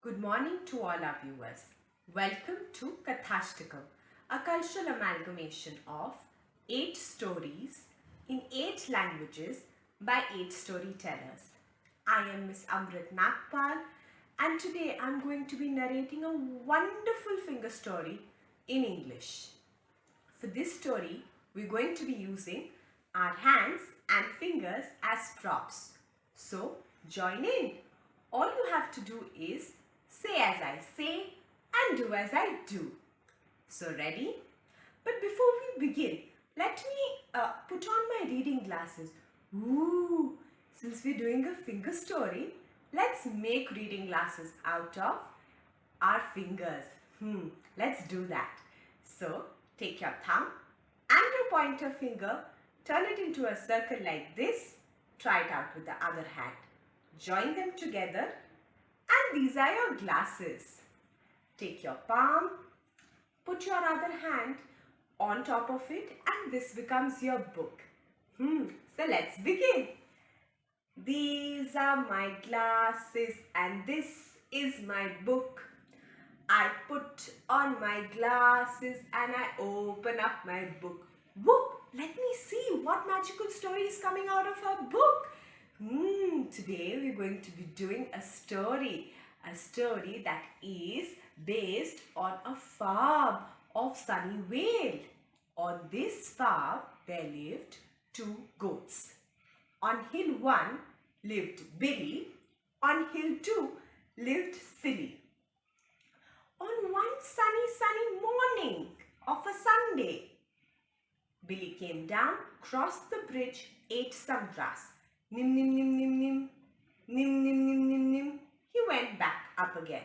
Good morning to all our viewers. Welcome to Kathashtakam, a cultural amalgamation of 8 stories in 8 languages by 8 storytellers. I am Miss Amrit Nagpal and today I am going to be narrating a wonderful finger story in English. For this story, we're going to be using our hands and fingers as props. So, join in. All you have to do is say as I say and do as I do. So, ready? But before we begin, let me put on my reading glasses. Ooh, since we're doing a finger story, let's make reading glasses out of our fingers. Let's do that. So, take your thumb and your pointer finger, turn it into a circle like this. Try it out with the other hand. Join them together and these are your glasses. Take your palm, put your other hand on top of it and this becomes your book. So let's begin. These are my glasses and this is my book. I put on my glasses and I open up my book. Whoop! Let me see what magical story is coming out of our book. Today we're going to be doing a story that is based on a farm of Sunnyvale. On this farm there lived 2 goats. On hill 1 lived Billy, on hill 2 lived Silly. On one sunny morning of a Sunday, Billy came down, crossed the bridge, ate some grass. Nim, nim, nim, nim, nim. Nim, nim, nim, nim, nim. He went back up again.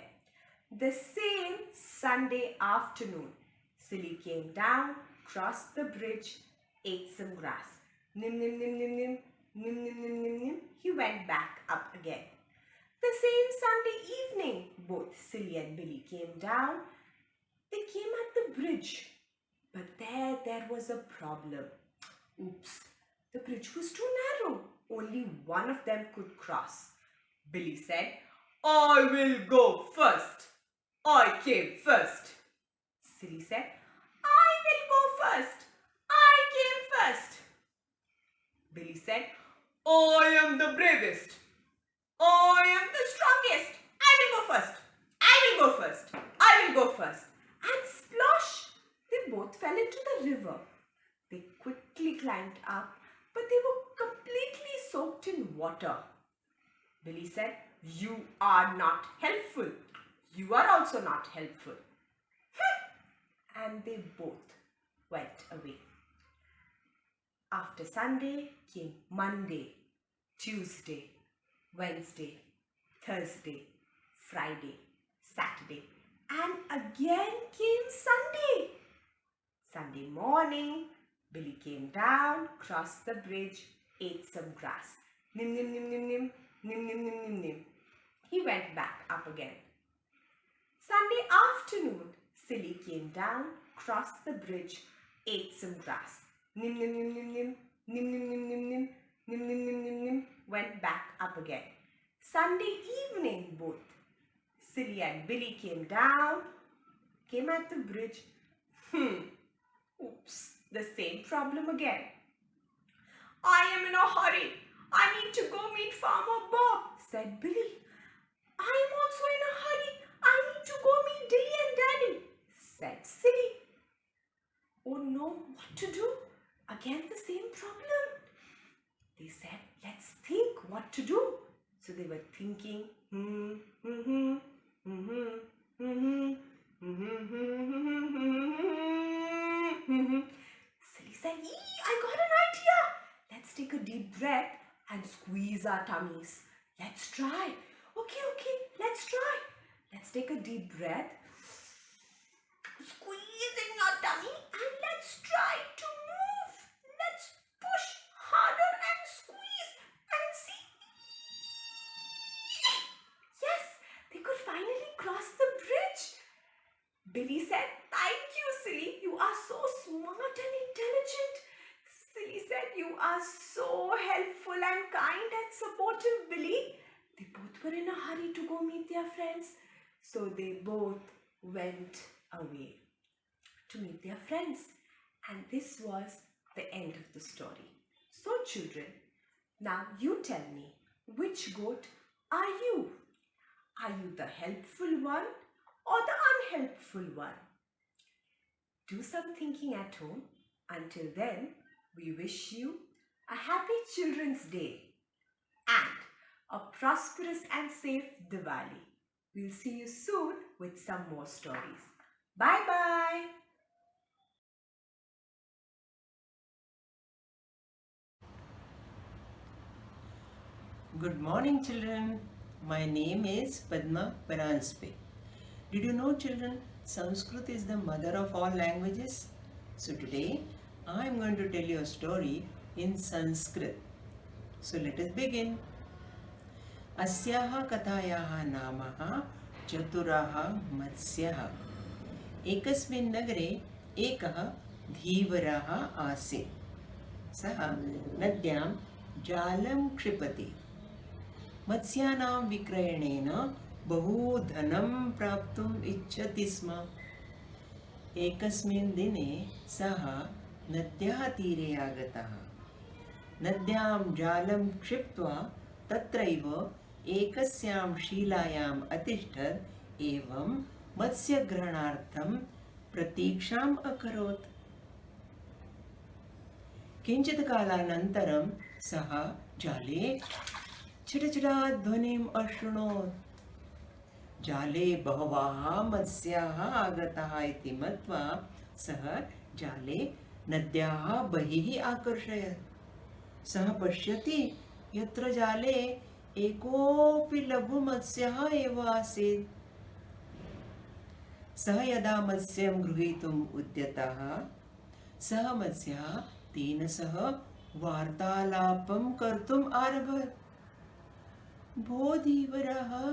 The same Sunday afternoon, Silly came down, crossed the bridge, ate some grass. Nim, nim, nim, nim, nim. Nim, nim, nim, nim, nim. He went back up again. The same Sunday evening, both Silly and Billy came down. They came at the bridge, but there was a problem. Oops, the bridge was too narrow. Only one of them could cross. Billy said, I will go first. I came first. Silly said, I will go first. I came first. Billy said, I am the bravest. I am the strongest. I will go first. I will go first. I will go first. And splosh! They both fell into the river. They quickly climbed up, but they were completely soaked in water. Billy said, you are not helpful. You are also not helpful. And they both went away. After Sunday came Monday, Tuesday, Wednesday, Thursday, Friday, Saturday, and again came Sunday. Sunday morning, Billy came down, crossed the bridge, ate some grass. Nim, nim, nim, nim, nim, nim, nim, nim, nim, nim. He went back up again. Sunday afternoon, Silly came down, crossed the bridge, ate some grass. Nim, nim, nim, nim, nim, nim, nim, nim, nim, nim, nim, nim, nim, nim, nim, went back up again. Sunday evening, both Silly and Billy came down, came at the bridge. Oops, the same problem again. I am in a hurry. I need to go meet Farmer Bob, said Billy. I am also in a hurry. I need to go meet Dilly and Daddy, said Silly. Oh no, what to do? Again the same problem. They said, let's think what to do. So they were thinking, Silly said, I got an idea. Let's take a deep breath and squeeze our tummies. Let's try. Okay, let's try. Let's take a deep breath. Squeezing our tummy and let's try to move. Let's push harder and squeeze and see. Yes, they could finally cross the bridge. Billy said, thank you, Silly. You are so smart and intelligent. Silly said, you are so helpful and kind and supportive, Billy. They both were in a hurry to go meet their friends. So they both went away to meet their friends. And this was the end of the story. So children, now you tell me, which goat are you? Are you the helpful one or the unhelpful one? Do some thinking at home. Until then, we wish you a happy Children's Day and a prosperous and safe Diwali. We'll see you soon with some more stories. Bye-bye. Good morning, children. My name is Padma Paranspe. Did you know, children, Sanskrit is the mother of all languages? So today, I am going to tell you a story in Sanskrit. So let us begin. अस्याः कथायाः नामः चतुरः मत्स्यः. एकस्मिन् नगरे एकः धीवरः आसीत्. सः नद्यां जालं क्षिपति. मत्स्यानां विक्रयणेन बहु धनं प्राप्तुम् इच्छति स्म. एकस्मिन् दिने सः नद्याः तीरे आगतः. नद्यां जालं क्षिप्त्वा तत्रैव एकस्यां शिलायाम् अतिष्ठत् एवं मत्स्यग्रहणार्थं प्रतीक्षाम् अकरोत्. किञ्चित् कालानन्तरं सः जाले छटछटाध्वनिम् अशृणोत्. जाले बहवः मत्स्याः आगताः इति मत्वा सः जाले नद्याः बहिः आकर्षयत्. सः पश्यति यत्र जाले एकोऽपि लघुमत्स्यः एव आसीत्. सः यदा मत्स्यं गृहीतुम् उद्यतः सः मत्स्यः तेन सह वार्तालापं कर्तुम् आरभत. भो धीवरः,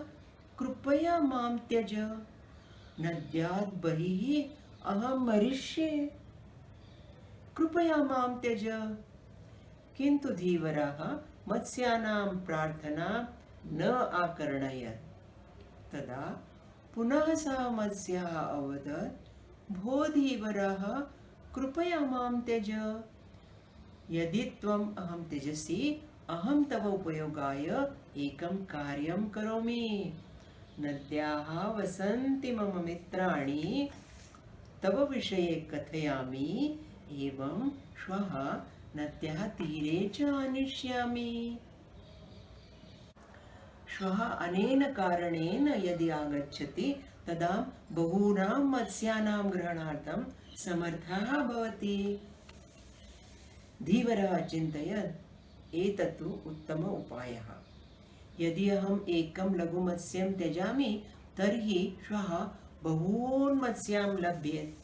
कृपया मां त्यज. नद्यात् बहिः अहं मरिष्ये. कृपया मां त्यज. किन्तु धीवरः मत्स्यानां प्रार्थनां न आकर्णयत्. तदा पुनः सः मत्स्यः अवदत्, भो धीवरः, कृपया मां त्यज. यदि त्वम् अहं त्यजसि, अहं तव उपयोगाय एकं कार्यं करोमि. नद्याः वसन्ति मम मित्राणि, तव विषये कथयामि. एवं श्वः नद्याः तीरे च आनिष्यामि. श्वः अनेन कारणेन यदि आगच्छति तदा बहूनां मत्स्यानां ग्रहणार्थं समर्थः भवति. धीवरः अचिन्तयत्, एतत्तु उत्तम उपायः. यदि अहम् एकं लघुमत्स्यं त्यजामि तर्हि श्वः बहून् मत्स्यान् लभ्येत.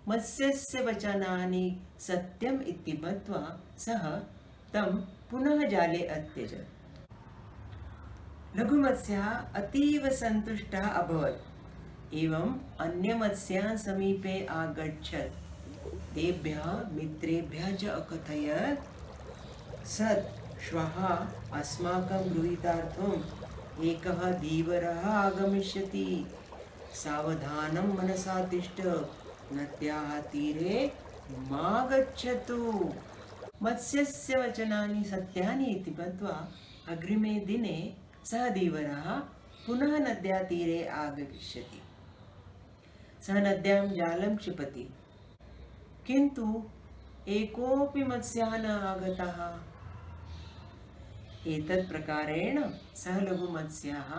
मत्स्यस्य वचनानि सत्यम् इति मत्वा सः तं पुनः जाले अत्यजत्. लघुमत्स्यः अतीव सन्तुष्टः अभवत्. एवम् अन्यमत्स्यान् समीपे आगच्छत्. तेभ्यः मित्रेभ्यः च अकथयत्, सत् श्वः अस्माकं गृहीतार्थम् एकः धीवरः आगमिष्यति. सावधानं मनसा तिष्ठ. नद्याः तीरे मा गच्छतु. मत्स्यस्य वचनानि सत्यानि इति मत्वा अग्रिमे दिने सः धीवरः पुनः नद्याः तीरे आगमिष्यति. सः नद्यां जालं क्षिपति. किन्तु एकोऽपि मत्स्यः न आगतः. एतत् प्रकारेण सः लघुमत्स्यः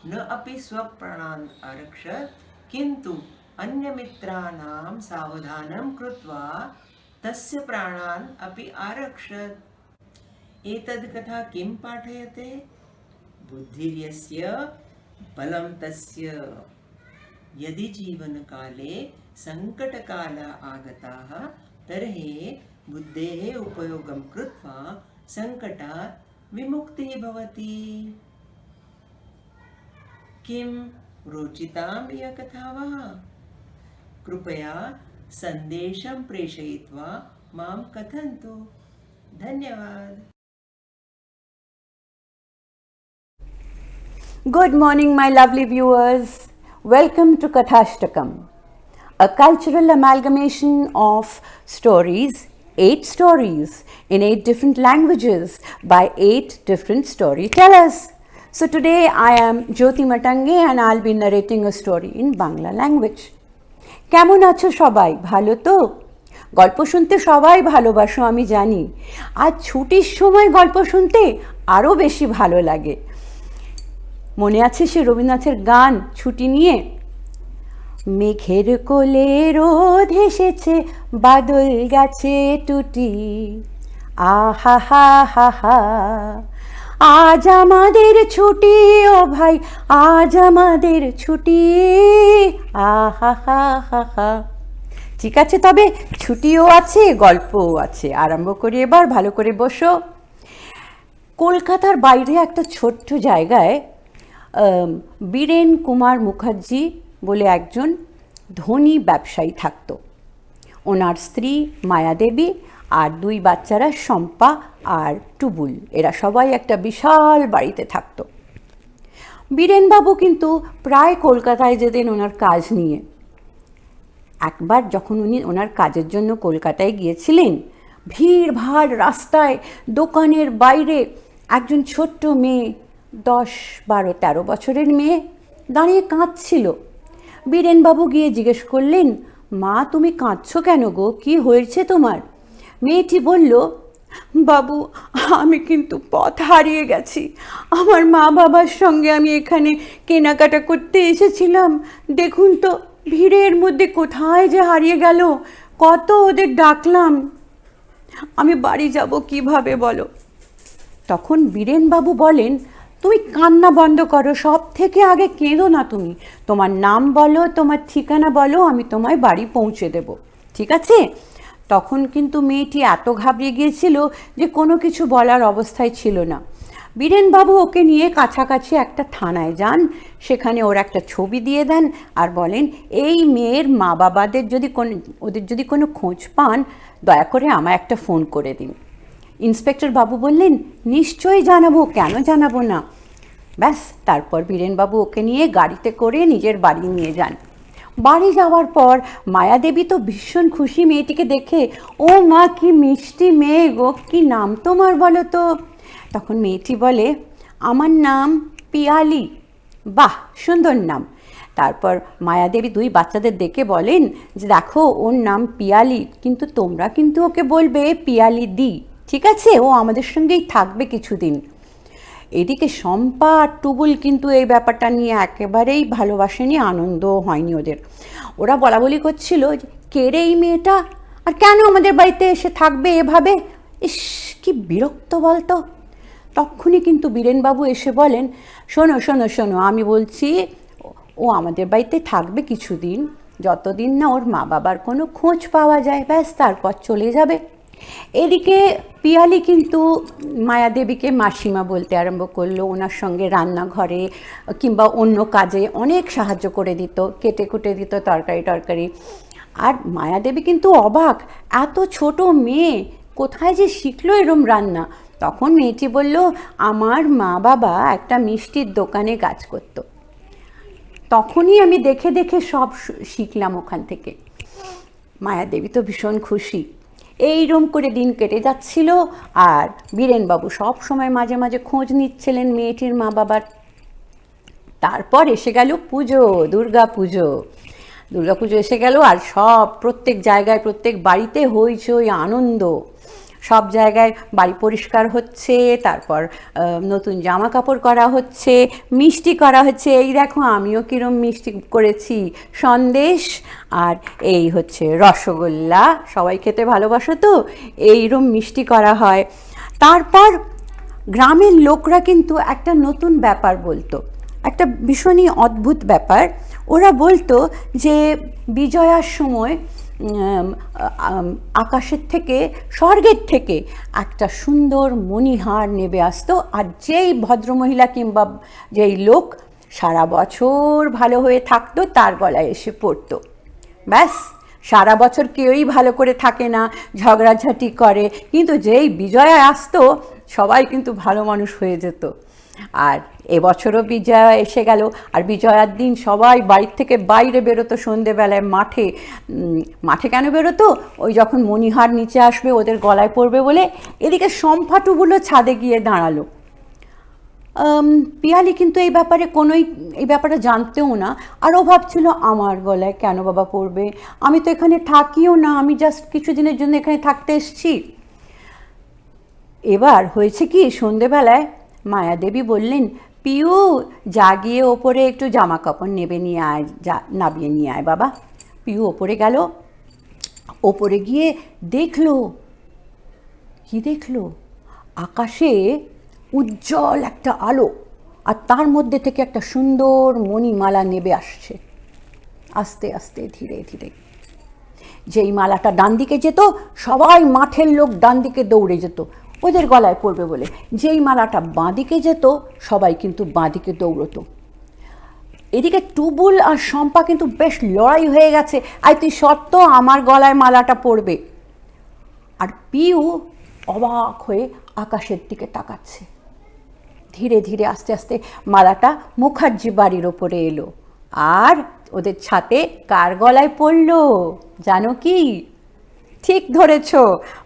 न अपि स्वप्राणान् अरक्षत्, किन्तु अन्यमित्राणां सावधानं कृत्वा तस्य प्राणान् अपि आरक्षत्. एतद् कथा किं पाठयते? बुद्धिर्यस्य बलं तस्य. यदि जीवनकाले सङ्कटकालः आगताः तर्हि बुद्धेः उपयोगं कृत्वा सङ्कटात् विमुक्तिः भवति. किं रोचितां इयं कथा वा? कृपया सन्देशं प्रेषयित्वा मां कथन्तु. धन्यवाद. Good morning, my lovely viewers. Welcome to Kathashtakam, a cultural amalgamation of stories, 8 stories in 8 different languages by 8 different storytellers. So today I am Jyoti Matange and I'll be narrating a story in Bangla language. কেমন আছো সবাই? ভালো তো? গল্প শুনতে সবাই ভালোবাসো আমি জানি। আর ছুটির সময় গল্প শুনতে আরও বেশি ভালো লাগে। মনে আছে সে রবীন্দ্রনাথের গান ছুটি নিয়ে? মেঘের কোলে রোদ এসেছে, বাদল গেছে টুটি, আহা হা হা হা, আজ আমাদের ছুটি ও ভাই, আজ আমাদের ছুটি, আহা হা হা হা। ঠিক আছে, তবে ছুটিও আছে, গল্পও আছে। আরম্ভ করি এবার, ভালো করে বসো। কলকাতার বাইরে একটা ছোট্ট জায়গায় বীরেন কুমার মুখার্জি বলে একজন ধনী ব্যবসায়ী থাকত। ওনার স্ত্রী মায়াদেবী আর 2 বাচ্চারা শম্পা আর টুবুল, এরা সবাই একটা বিশাল বাড়িতে থাকত। বীরেনবাবু কিন্তু প্রায় কলকাতায় যেতেন ওনার কাজ নিয়ে। একবার যখন উনি ওনার কাজের জন্য কলকাতায় গিয়েছিলেন, ভিড় ভাড় রাস্তায়, দোকানের বাইরে একজন ছোট্ট মেয়ে, 10, 12, 13 বছরের মেয়ে দাঁড়িয়ে কাঁদছিল। বীরেনবাবু গিয়ে জিজ্ঞেস করলেন, মা তুমি কাঁদছো কেন গো, কি হয়েছে তোমার? মেয়েটি বলল, বাবু আমি কিন্তু পথ হারিয়ে গেছি। আমার মা বাবার সঙ্গে আমি এখানে কেনাকাটা করতে এসেছিলাম, দেখুন তো ভিড়ের মধ্যে কোথায় যে হারিয়ে গেল, কত ওদের ডাকলাম, আমি বাড়ি যাব কিভাবে বলো? তখন বীরেনবাবু বলেন, তুমি কান্না বন্ধ করো, সব থেকে আগে কেঁদো না তুমি, তোমার নাম বলো, তোমার ঠিকানা বলো, আমি তোমায় বাড়ি পৌঁছে দেব, ঠিক আছে? তখন কিন্তু মেয়েটি এত ঘাবড়ে গিয়েছিল যে কোনো কিছু বলার অবস্থায় ছিল না। বীরেনবাবু ওকে নিয়ে কাছাকাছি একটা থানায় যান, সেখানে ওর একটা ছবি দিয়ে দেন আর বলেন, এই মেয়ের মা বাবাদের ওদের যদি কোনো খোঁজ পান দয়া করে আমায় একটা ফোন করে দিন। ইন্সপেক্টর বাবু বললেন, নিশ্চয়ই জানাবো, কেন জানাবো না। ব্যাস, তারপর বীরেনবাবু ওকে নিয়ে গাড়িতে করে নিজের বাড়ি নিয়ে যান। বাড়ি যাওয়ার পর মায়াদেবী তো ভীষণ খুশি মেয়েটিকে দেখে। ও মা, কি মিষ্টি মেয়ে গো, কি নাম তোমার বলো তো? তখন মেয়েটি বলে, আমার নাম পিয়ালি। বাহ, সুন্দর নাম। তারপর মায়াদেবী 2 বাচ্চাদের ডেকে বলেন যে, দেখো ওর নাম পিয়ালি, কিন্তু তোমরা কিন্তু ওকে বলবে পিয়ালি দি, ঠিক আছে? ও আমাদের সঙ্গেই থাকবে কিছুদিন। এদিকে শম্পা আর টুবুল কিন্তু এই ব্যাপারটা নিয়ে একেবারেই ভালোবাসেনি, আনন্দ হয়নি ওদের। ওরা বলাবলি করছিল, কে রে এই মেয়েটা, আর কেন আমাদের বাড়িতে এসে থাকবে এভাবে, ইস কি বিরক্ত বলতো। তখনই কিন্তু বীরেনবাবু এসে বলেন, শোনো শোনো শোনো, আমি বলছি ও আমাদের বাড়িতে থাকবে কিছুদিন, যতদিন না ওর মা বাবার কোনো খোঁজ পাওয়া যায়, ব্যাস তারপর চলে যাবে। এদিকে পিয়ালি কিন্তু মায়াদেবীকে মাসিমা বলতে আরম্ভ করলো, ওনার সঙ্গে রান্নাঘরে কিংবা অন্য কাজে অনেক সাহায্য করে দিত, কেটে কুটে দিত তরকারি। আর মায়াদেবী কিন্তু অবাক, এত ছোট মেয়ে কোথায় যে শিখলো এরম রান্না। তখন মেয়েটি বলল, আমার মা বাবা একটা মিষ্টির দোকানে কাজ করত, তখনই আমি দেখে দেখে সব শিখলাম ওখান থেকে। মায়াদেবী তো ভীষণ খুশি। এইরকম করে দিন কেটে যাচ্ছিল, আর বীরেনবাবু সব সময় মাঝে মাঝে খোঁজ নিচ্ছিলেন মেয়েটির মা বাবার। তারপর এসে গেল পুজো, দুর্গা পুজো এসে গেল, আর প্রত্যেক জায়গায়, প্রত্যেক বাড়িতে হইচই আনন্দ। সব জায়গায় বাড়ি পরিষ্কার হচ্ছে, তারপর নতুন জামা কাপড় করা হচ্ছে, মিষ্টি করা হচ্ছে। এই দেখো আমিও কিরম মিষ্টি করেছি, সন্দেশ আর এই হচ্ছে রসগোল্লা, সবাই খেতে ভালোবাসো তো, এইরকম মিষ্টি করা হয়। তারপর গ্রামের লোকরা কিন্তু একটা নতুন ব্যাপার বলতো, একটা ভীষণই অদ্ভুত ব্যাপার। ওরা বলতো যে বিজয়ার সময় আকাশের থেকে, স্বর্গের থেকে একটা সুন্দর মণিহার নেমে আসতো, আর যেই ভদ্রমহিলা কিংবা যেই লোক সারা বছর ভালো হয়ে থাকতো তার গলায় এসে পড়তো। ব্যাস, সারা বছর কেউই ভালো করে থাকে না, ঝগড়াঝাটি করে, কিন্তু যেই বিজয়া আসতো সবাই কিন্তু ভালো মানুষ হয়ে যেত। আর এবছরও বিজয়া এসে গেল। আর বিজয়ার দিন সবাই বাড়ির থেকে বাইরে বেরোতো সন্ধেবেলায় মাঠে। মাঠে কেন বেরোতো? ওই যখন মণিহার নিচে আসবে ওদের গলায় পড়বে বলে। এদিকে সম্পাটুগুলো ছাদে গিয়ে দাঁড়ালো। পিয়ালি কিন্তু এই ব্যাপারে জানতেও না। আর ও ভাবছিল আমার গলায় কেন বাবা পড়বে, আমি তো এখানে থাকিও না, আমি জাস্ট কিছুদিনের জন্য এখানে থাকতে এসেছি। এবার হয়েছে কি, সন্ধেবেলায় মায়াদেবী বললেন, পিউ জাগিয়ে ওপরে একটু জামা কাপড় নামিয়ে নিয়ে আয় বাবা। পিউ ওপরে গেল। ওপরে গিয়ে দেখলো, কি দেখলো, আকাশে উজ্জ্বল একটা আলো, আর তার মধ্যে থেকে একটা সুন্দর মণিমালা নেবে আসছে আস্তে আস্তে ধীরে ধীরে। যেই মালাটা ডান দিকে যেত সবাই মাঠের লোক ডান দিকে দৌড়ে যেত ওদের গলায় পড়বে বলে। যেই মালাটা বাঁ দিকে যেত সবাই কিন্তু বাঁ দিকে দৌড়তো। এদিকে টুবুল আর শম্পা কিন্তু বেশ লড়াই হয়ে গেছে, আই তুই সত্য আমার গলায় মালাটা পড়বে। আর পিউ অবাক হয়ে আকাশের দিকে তাকাচ্ছে। ধীরে ধীরে আস্তে আস্তে মালাটা মুখার্জি বাড়ির ওপরে এলো, আর ওদের ছাতে কার গলায় পড়লো জানো কি? ঠিক ধরেছ,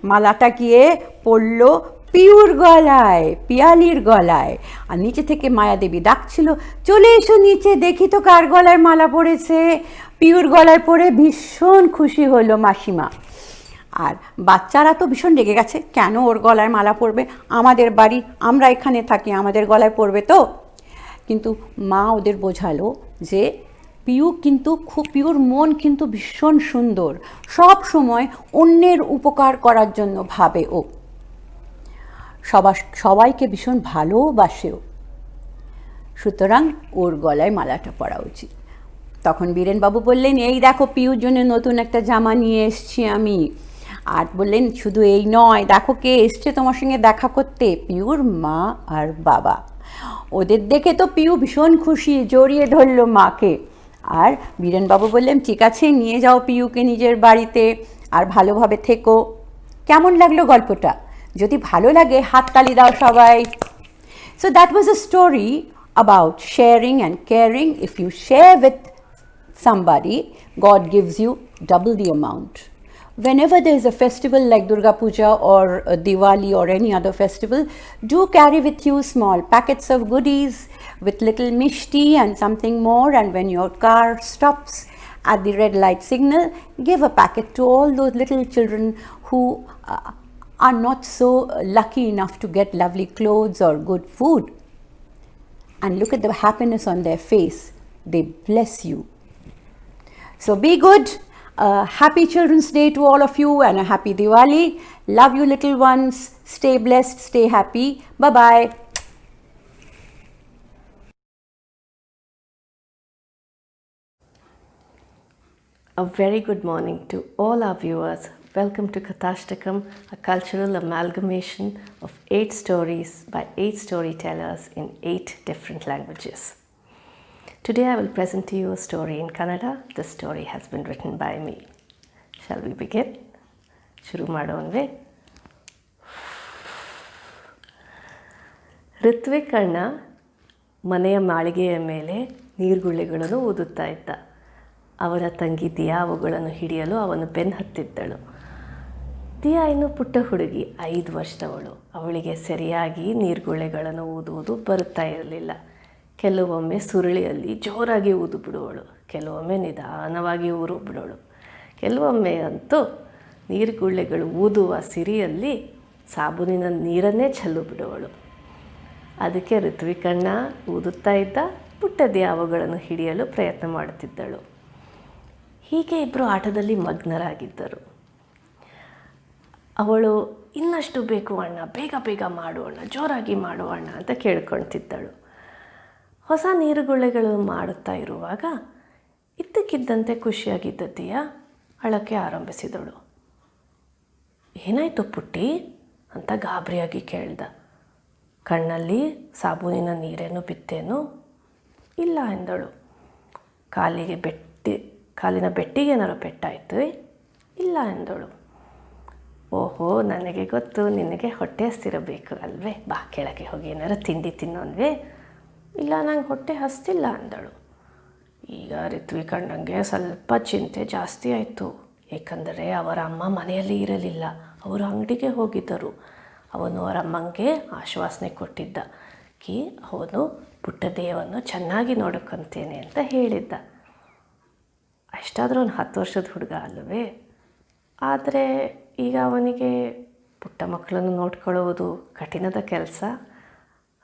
মালাটা গিয়ে পড়লো পিউর গলায়, পিয়ালির গলায়। আর নিচে থেকে মায়াদেবী ডাকছিল, চলে এসো নিচে, দেখি তো কার গলায় মালা পড়েছে। পিউর গলায় পড়ে ভীষণ খুশি হলো মাসিমা। আর বাচ্চারা তো ভীষণ রেগে গেছে, কেন ওর গলায় মালা পড়বে, আমাদের বাড়ি, আমরা এখানে থাকি, আমাদের গলায় পড়বে তো। কিন্তু মা ওদের বোঝালো যে পিউর মন কিন্তু ভীষণ সুন্দর, সব সময় অন্যের উপকার করার জন্য ভাবে ও, সবাইকে ভীষণ ভালোবাসেও, সুতরাং ওর গলায় মালাটা পরা উচিত। তখন বীরেনবাবু বললেন, এই দেখো পিউর জন্য নতুন একটা জামা নিয়ে এসছি আমি। আর বললেন, শুধু এই নয়, দেখো কে এসছে তোমার সঙ্গে দেখা করতে, পিউর মা আর বাবা। ওদের দেখে তো পিউ ভীষণ খুশি, জড়িয়ে ধরল মাকে। আর বীরেনবাবু বললেন, ঠিক আছে, নিয়ে যাও পিউকে নিজের বাড়িতে, আর ভালোভাবে থেকো। কেমন লাগলো গল্পটা? যদি ভালো লাগে হাততালি দাও সবাই। So that was a story about sharing and caring. If you share with somebody, God gives you double the amount. Whenever there is a festival like Durga Puja or Diwali or any other festival, do carry with you small packets of goodies with little mishti and something more, and when your car stops at the red light signal, give a packet to all those little children who are not so lucky enough to get lovely clothes or good food. And look at the happiness on their face. They bless you. So be good. Happy Children's Day to all of you, and a happy Diwali. Love you little ones. Stay blessed, stay happy. Bye-bye. A very good morning to all our viewers. Welcome to Kathashtakam, a cultural amalgamation of 8 stories by 8 storytellers in 8 different languages. Today I will present to you a story in Kannada. This story has been written by me. Shall we begin? Shuru ಮಾಡೋಣವೇ? Ritwik ಅಣ್ಣ ಮನೆಯ ಮಾಳಿಗೆಯ ಮೇಲೆ ನೀರ್ಗುಳ್ಳೆಗಳನ್ನು ಊದುತ್ತಾ ಇದ್ದ. ಅವನ ತಂಗಿ ದಿಯಾ ಅವುಗಳನ್ನು ಹಿಡಿಯಲು ಅವನು ಬೆನ್ನು ಹತ್ತಿದ್ದಳು. ದಿಯಾ ಇನ್ನು ಪುಟ್ಟ ಹುಡುಗಿ, 5 ವರ್ಷದವಳು. ಅವಳಿಗೆ ಸರಿಯಾಗಿ ನೀರ್ಗುಳ್ಳೆಗಳನ್ನು ಊದುವುದು ಬರುತ್ತಾ ಇರಲಿಲ್ಲ. ಕೆಲವೊಮ್ಮೆ ಸುರುಳಿಯಲ್ಲಿ ಜೋರಾಗಿ ಊದು ಬಿಡುವಳು, ಕೆಲವೊಮ್ಮೆ ನಿಧಾನವಾಗಿ ಊರು ಬಿಡೋಳು, ಕೆಲವೊಮ್ಮೆ ಅಂತೂ ನೀರ್ಗುಳ್ಳೆಗಳು ಊದುವ ಸಿರಿಯಲ್ಲಿ ಸಾಬೂನಿನ ನೀರನ್ನೇ ಚೆಲ್ಲು ಬಿಡುವಳು. ಅದಕ್ಕೆ ಋತ್ವಿಕಣ್ಣ ಊದುತ್ತಾ ಇದ್ದ, ಪುಟ್ಟ ದಿಯಾ ಅವುಗಳನ್ನು ಹಿಡಿಯಲು ಪ್ರಯತ್ನ ಮಾಡುತ್ತಿದ್ದಳು. ಹೀಗೆ ಇಬ್ಬರು ಆಟದಲ್ಲಿ ಮಗ್ನರಾಗಿದ್ದರು. ಅವಳು ಇನ್ನಷ್ಟು ಬೇಕು ಅಣ್ಣ, ಬೇಗ ಬೇಗ ಮಾಡು ಅಣ್ಣ, ಜೋರಾಗಿ ಮಾಡು ಅಣ್ಣ ಅಂತ ಕೇಳ್ಕೊಳ್ತಿದ್ದಳು. ಹೊಸ ನೀರುಗುಳ್ಳೆಗಳು ಮಾಡುತ್ತಾ ಇರುವಾಗ ಇದ್ದಕ್ಕಿದ್ದಂತೆ ಖುಷಿಯಾಗಿದ್ದ ದಿಯಾ ಅಳಕ್ಕೆ ಆರಂಭಿಸಿದಳು. ಏನಾಯಿತು ಪುಟ್ಟಿ ಅಂತ ಗಾಬರಿಯಾಗಿ ಕೇಳ್ದ. ಕಣ್ಣಲ್ಲಿ ಸಾಬೂನಿನ ನೀರೇನು ಬಿತ್ತೇನು? ಇಲ್ಲ ಎಂದಳು. ಕಾಲಿನ ಬೆಟ್ಟಿಗೇನಾರು ಪೆಟ್ಟಾಯಿತು? ಇಲ್ಲ ಎಂದಳು. ಓಹೋ, ನನಗೆ ಗೊತ್ತು, ನಿನಗೆ ಹೊಟ್ಟೆ ಹಸ್ತಿರಬೇಕು ಅಲ್ವೇ, ಬಾ ಕೆಳಗೆ ಹೋಗಿ ಏನಾರು ತಿಂಡಿ ತಿನ್ನೋನ್ವೇ ಇಲ್ಲ ನಂಗೆ ಹೊಟ್ಟೆ ಹಸ್ತಿಲ್ಲ ಅಂದಳು. ಈಗ ರಿತ್ವಿಕ್ ಅಣ್ಣಂಗೆ ಸ್ವಲ್ಪ ಚಿಂತೆ ಜಾಸ್ತಿ ಆಯಿತು. ಏಕೆಂದರೆ ಅವರ ಅಮ್ಮ ಮನೆಯಲ್ಲಿ ಇರಲಿಲ್ಲ, ಅವರು ಅಂಗಡಿಗೆ ಹೋಗಿದ್ದರು. ಅವನು ಅವರ ಅಮ್ಮಂಗೆ ಆಶ್ವಾಸನೆ ಕೊಟ್ಟಿದ್ದ ಅವನು ಪುಟ್ಟ ದೇವನ್ನು ಚೆನ್ನಾಗಿ ನೋಡ್ಕೊತೇನೆ ಅಂತ ಹೇಳಿದ್ದ. ಅಷ್ಟಾದರೂ ಒಂದು 10 ವರ್ಷದ ಹುಡುಗ ಅಲ್ಲವೇ. ಆದರೆ ಈಗ ಅವನಿಗೆ ಪುಟ್ಟ ಮಕ್ಕಳನ್ನು ನೋಡ್ಕೊಳ್ಳುವುದು ಕಠಿಣದ ಕೆಲಸ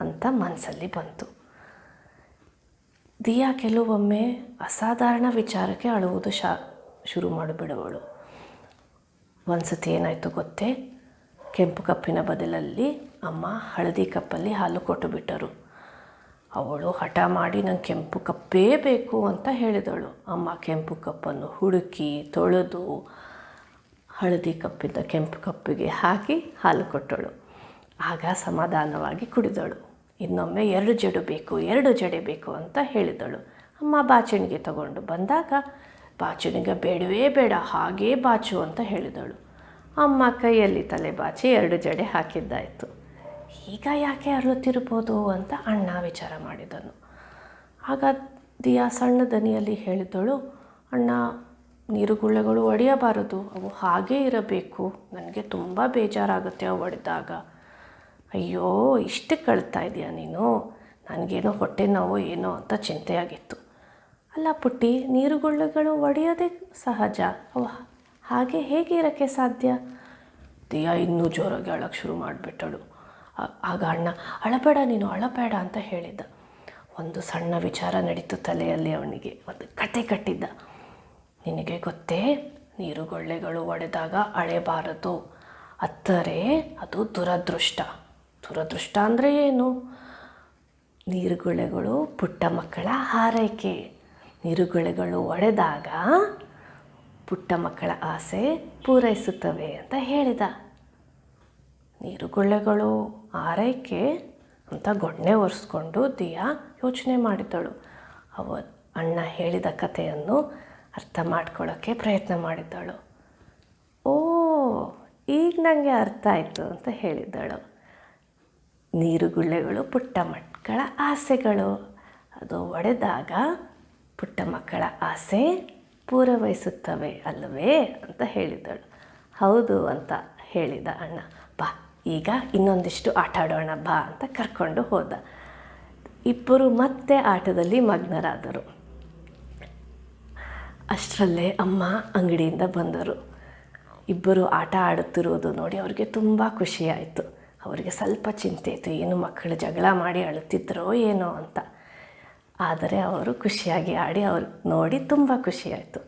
ಅಂತ ಮನಸ್ಸಲ್ಲಿ ಬಂತು. ದಿಯಾ ಕೆಲವೊಮ್ಮೆ ಅಸಾಧಾರಣ ವಿಚಾರಕ್ಕೆ ಅಳುವುದು ಶುರು ಮಾಡಿಬಿಡುವಳು. ಒಂದು ಸತಿ ಏನಾಯಿತು ಗೊತ್ತೇ, ಕೆಂಪು ಕಪ್ಪಿನ ಬದಲಲ್ಲಿ ಅಮ್ಮ ಹಳದಿ ಕಪ್ಪಲ್ಲಿ ಹಾಲು ಕೊಟ್ಟು ಬಿಟ್ಟರು. ಅವಳು ಹಠ ಮಾಡಿ ನಂಗೆ ಕೆಂಪು ಕಪ್ಪೇ ಬೇಕು ಅಂತ ಹೇಳಿದಳು. ಅಮ್ಮ ಕೆಂಪು ಕಪ್ಪನ್ನು ಹುಡುಕಿ ತೊಳೆದು ಹಳದಿ ಕಪ್ಪಿಂದ ಕೆಂಪು ಕಪ್ಪಿಗೆ ಹಾಕಿ ಹಾಲು ಕೊಟ್ಟಳು. ಆಗ ಸಮಾಧಾನವಾಗಿ ಕುಡಿದಳು. ಇನ್ನೊಮ್ಮೆ 2 ಜಡೆ ಬೇಕು 2 ಜಡೆ ಬೇಕು ಅಂತ ಹೇಳಿದಳು. ಅಮ್ಮ ಬಾಚಣಿಗೆ ತಗೊಂಡು ಬಂದಾಗ ಬಾಚಣಿಗೆ ಬೇಡವೇ ಬೇಡ ಹಾಗೇ ಬಾಚು ಅಂತ ಹೇಳಿದಳು. ಅಮ್ಮ ಕೈಯಲ್ಲಿ ತಲೆ ಬಾಚಿ 2 ಜಡೆ ಹಾಕಿದ್ದಾಯಿತು. ಈಗ ಯಾಕೆ ಅರಳುತ್ತಿರ್ಬೋದು ಅಂತ ಅಣ್ಣ ವಿಚಾರ ಮಾಡಿದನು. ಆಗ ದಿಯಾ ಸಣ್ಣ ದನಿಯಲ್ಲಿ ಹೇಳಿದಳು, ಅಣ್ಣ, ನೀರುಗುಳ್ಳೆಗಳು ಒಡೆಯಬಾರದು, ಅವು ಹಾಗೇ ಇರಬೇಕು. ನನಗೆ ತುಂಬ ಬೇಜಾರಾಗುತ್ತೆ ಅವು ಒಡೆದಾಗ. ಅಯ್ಯೋ, ಇಷ್ಟಕ್ಕೆ ಕಳ್ತಾ ಇದೆಯಾ ನೀನು? ನನಗೇನೋ ಹೊಟ್ಟೆ ನೋವು ಏನೋ ಅಂತ ಚಿಂತೆಯಾಗಿತ್ತು. ಅಲ್ಲ ಪುಟ್ಟಿ, ನೀರುಗುಳ್ಳೆಗಳು ಒಡೆಯೋದೇ ಸಹಜ, ಅವು ಹಾಗೆ ಹೇಗೆ ಇರೋಕ್ಕೆ ಸಾಧ್ಯ? ದಿಯಾ ಇನ್ನೂ ಜೋರಾಗಿ ಅಳಕ್ಕೆ ಶುರು ಮಾಡಿಬಿಟ್ಟಳು. ಆಗ ಅಣ್ಣ, ಅಳಬೇಡ ನೀನು, ಅಳಬೇಡ ಅಂತ ಹೇಳಿದ್ದ. ಒಂದು ಸಣ್ಣ ವಿಚಾರ ನಡೀತು ತಲೆಯಲ್ಲಿ ಅವನಿಗೆ. ಒಂದು ಕತೆ ಕಟ್ಟಿದ್ದ. ನಿನಗೆ ಗೊತ್ತೇ, ನೀರುಗೊಳ್ಳೆಗಳು ಒಡೆದಾಗ ಅಳೆಬಾರದು, ಅತ್ತರೆ ಅದು ದುರದೃಷ್ಟ. ದುರದೃಷ್ಟ ಅಂದರೆ ಏನು? ನೀರುಗುಳೆಗಳು ಪುಟ್ಟ ಮಕ್ಕಳ ಹಾರೈಕೆ. ನೀರುಗುಳೆಗಳು ಒಡೆದಾಗ ಪುಟ್ಟ ಮಕ್ಕಳ ಆಸೆ ಪೂರೈಸುತ್ತವೆ ಅಂತ ಹೇಳಿದ. ನೀರುಗುಳ್ಳೆಗಳು ಆರೈಕೆ ಅಂತ ಗೊಣ್ಣೆ ಒರೆಸ್ಕೊಂಡು ದಿಯಾ ಯೋಚನೆ ಮಾಡಿದಳು. ಅಣ್ಣ ಹೇಳಿದ ಕಥೆಯನ್ನು ಅರ್ಥ ಮಾಡ್ಕೊಳ್ಳೋಕ್ಕೆ ಪ್ರಯತ್ನ ಮಾಡಿದ್ದಳು. ಓ, ಈಗ ನನಗೆ ಅರ್ಥ ಆಯಿತು ಅಂತ ಹೇಳಿದ್ದಳು. ನೀರುಗುಳ್ಳೆಗಳು ಪುಟ್ಟ ಮಕ್ಕಳ ಆಸೆಗಳು, ಅದು ಒಡೆದಾಗ ಪುಟ್ಟ ಮಕ್ಕಳ ಆಸೆ ಪೂರೈಸುತ್ತವೆ ಅಲ್ಲವೇ ಅಂತ ಹೇಳಿದಳು. ಹೌದು ಅಂತ ಹೇಳಿದ ಅಣ್ಣ. ಬಾ, ಈಗ ಇನ್ನೊಂದಿಷ್ಟು ಆಟ ಆಡೋಣ ಬಾ ಅಂತ ಕರ್ಕೊಂಡು ಹೋದ. ಇಬ್ಬರು ಮತ್ತೆ ಆಟದಲ್ಲಿ ಮಗ್ನರಾದರು. ಅಷ್ಟರಲ್ಲೇ ಅಮ್ಮ ಅಂಗಡಿಯಿಂದ ಬಂದರು. ಇಬ್ಬರು ಆಟ ಆಡುತ್ತಿರುವುದು ನೋಡಿ ಅವರಿಗೆ ತುಂಬ ಖುಷಿಯಾಯಿತು. ಅವರಿಗೆ ಸ್ವಲ್ಪ ಚಿಂತೆ ಇತ್ತು, ಏನು ಮಕ್ಕಳು ಜಗಳ ಮಾಡಿ ಅಳುತ್ತಿದ್ದರೋ ಏನೋ ಅಂತ. ಆದರೆ ಅವರು ಖುಷಿಯಾಗಿ ಆಡಿ ಅವ್ರು ನೋಡಿ ತುಂಬ ಖುಷಿಯಾಯಿತು.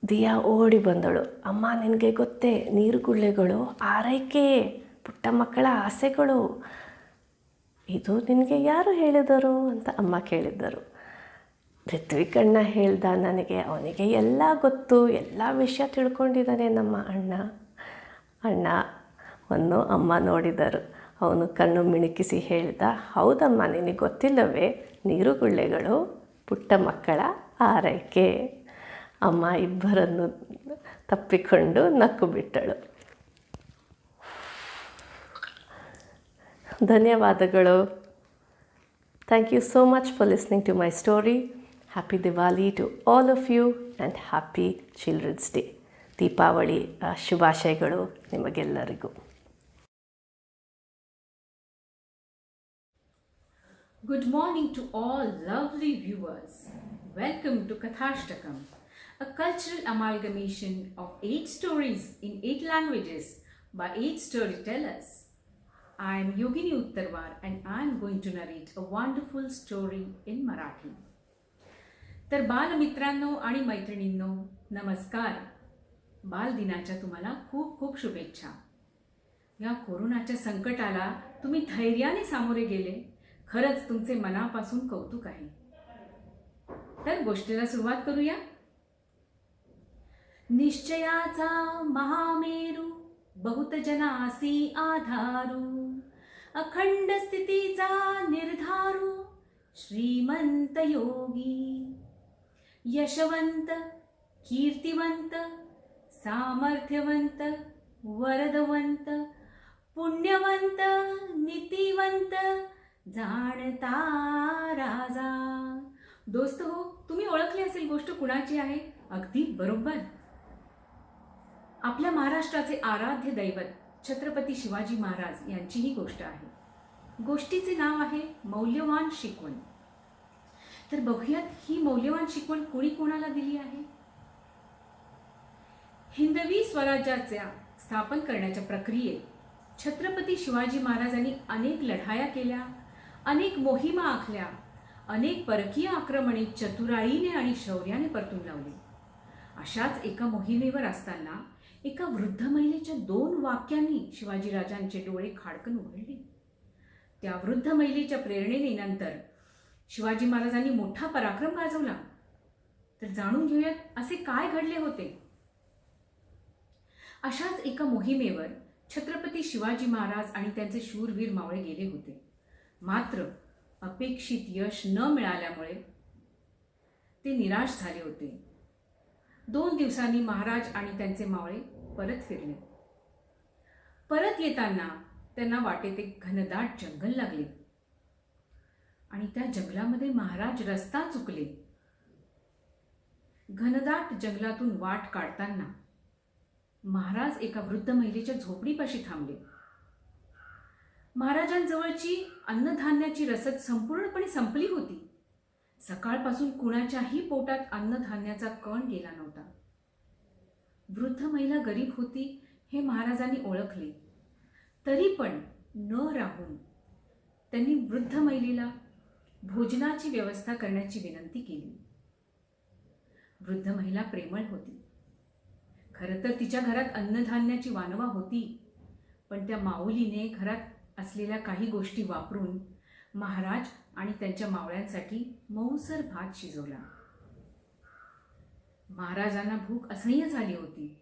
ದಿಯಾ ಓಡಿ ಬಂದಳು. ಅಮ್ಮ, ನಿನಗೆ ಗೊತ್ತೇ, ನೀರುಗುಳ್ಳೆಗಳು ಆರೈಕೆ, ಪುಟ್ಟ ಮಕ್ಕಳ ಆಸೆಗಳು. ಇದು ನಿನಗೆ ಯಾರು ಹೇಳಿದರು ಅಂತ ಅಮ್ಮ ಕೇಳಿದ್ದರು. ರಿತ್ವಿಕ್ ಅಣ್ಣ ಹೇಳ್ದ ನನಗೆ. ಅವನಿಗೆ ಎಲ್ಲ ಗೊತ್ತು, ಎಲ್ಲ ವಿಷಯ ತಿಳ್ಕೊಂಡಿದ್ದಾನೆ ನಮ್ಮ ಅಣ್ಣವನ್ನು ಅಮ್ಮ ನೋಡಿದರು. ಅವನು ಕಣ್ಣು ಮಿಣುಕಿಸಿ ಹೇಳಿದ, ಹೌದಮ್ಮ, ನಿನಗೆ ಗೊತ್ತಿಲ್ಲವೇ, ನೀರುಗುಳ್ಳೆಗಳು ಪುಟ್ಟ ಮಕ್ಕಳ ಆರೈಕೆ. ಅಮ್ಮ ಇಬ್ಬರನ್ನು ತಪ್ಪಿಕೊಂಡು ನಕ್ಕು ಬಿಟ್ಟಳು. ಧನ್ಯವಾದಗಳು. Thank you so much for listening to my story. Happy Diwali to all of you and happy Children's Day. Deepavali ಶುಭಾಶಯಗಳು ನಿಮಗೆಲ್ಲರಿಗೂ. Good morning to all lovely viewers. Welcome to Kathashtakam, a cultural amalgamation of 8 stories in 8 languages by 8 storytellers. I am Yogini Uttarwar and I am going to narrate a wonderful story in Marathi. तर बालमित्रांनो आणि मैत्रिणींनो, नमस्कार. बालदिनाच्या तुम्हाला खूप खूप शुभेच्छा. या कोरोनाच्या संकटाला तुम्ही धैर्याने सामोरे गेले, खरंच तुमचे मनापासून कौतुक आहे. तर गोष्टीला सुरुवात करूया. निश्चयाचा महामेरू, बहुत जनासी आधारू, अखंड स्थितीचा निर्धारू, श्रीमंत योगी, यशवंत, कीर्तिवंत, सामर्थ्यवंत, वरदवंत, पुण्यवंत, नीतिवंत, जाणता राजा. दोस्त हो, तुम्ही ओळखली असेल गोष्ट कुणाची आहे? अगदी बरोबर, आपल्या महाराष्ट्राचे आराध्य दैवत छत्रपती शिवाजी महाराज यांची ही गोष्ट आहे. गोष्टीचे नाव आहे मौल्यवान शिकवण. तर बघूयात ही मौल्यवान शिकवण कोणी कोणाला दिली आहे. हिंदवी स्वराज्याच्या स्थापन करण्याच्या प्रक्रियेत छत्रपती शिवाजी महाराजांनी अनेक लढाया केल्या, अनेक मोहिमा आखल्या, अनेक परकीय आक्रमणे चतुराईने आणि शौर्याने परतून लावली. अशाच एका मोहिमेवर असताना एका वृद्ध महिलेच्या 2 वाक्यांनी शिवाजीराजांचे डोळे खाडकन उघडले. त्या वृद्ध महिलेच्या प्रेरणेने नंतर शिवाजी महाराजांनी मोठा पराक्रम गाजवला. तर जाणून घेऊयात असे काय घडले होते. अशाच एका मोहिमेवर छत्रपती शिवाजी महाराज आणि त्यांचे शूरवीर मावळे गेले होते. मात्र अपेक्षित यश न मिळाल्यामुळे ते निराश झाले होते. 2 दिवसांनी महाराज आणि त्यांचे मावळे परत फिरले. परत येताना त्यांना वाटेत एक घनदाट जंगल लागले आणि त्या जंगलामध्ये महाराज रस्ता चुकले. घनदाट जंगलातून वाट काढताना महाराज एका वृद्ध महिलेच्या झोपडीपाशी थांबले. महाराजांजवळची अन्नधान्याची रसद संपूर्णपणे संपली होती. सकाळपासून कुणाच्याही पोटात अन्नधान्याचा कण गेला नव्हता. वृद्ध महिला गरीब होती हे महाराजांनी ओळखले. तरी पण न राहून त्यांनी वृद्ध महिलेला भोजनाची व्यवस्था करण्याची विनंती केली. वृद्ध महिला प्रेमळ होती. खरं तर तिच्या घरात अन्नधान्याची वानवा होती, पण त्या माऊलीने घरात असलेल्या काही गोष्टी वापरून महाराज आणि त्यांच्या मावळ्यांसाठी मऊसर भात शिजवला. महाराजांना भूक असह्य झाली होती,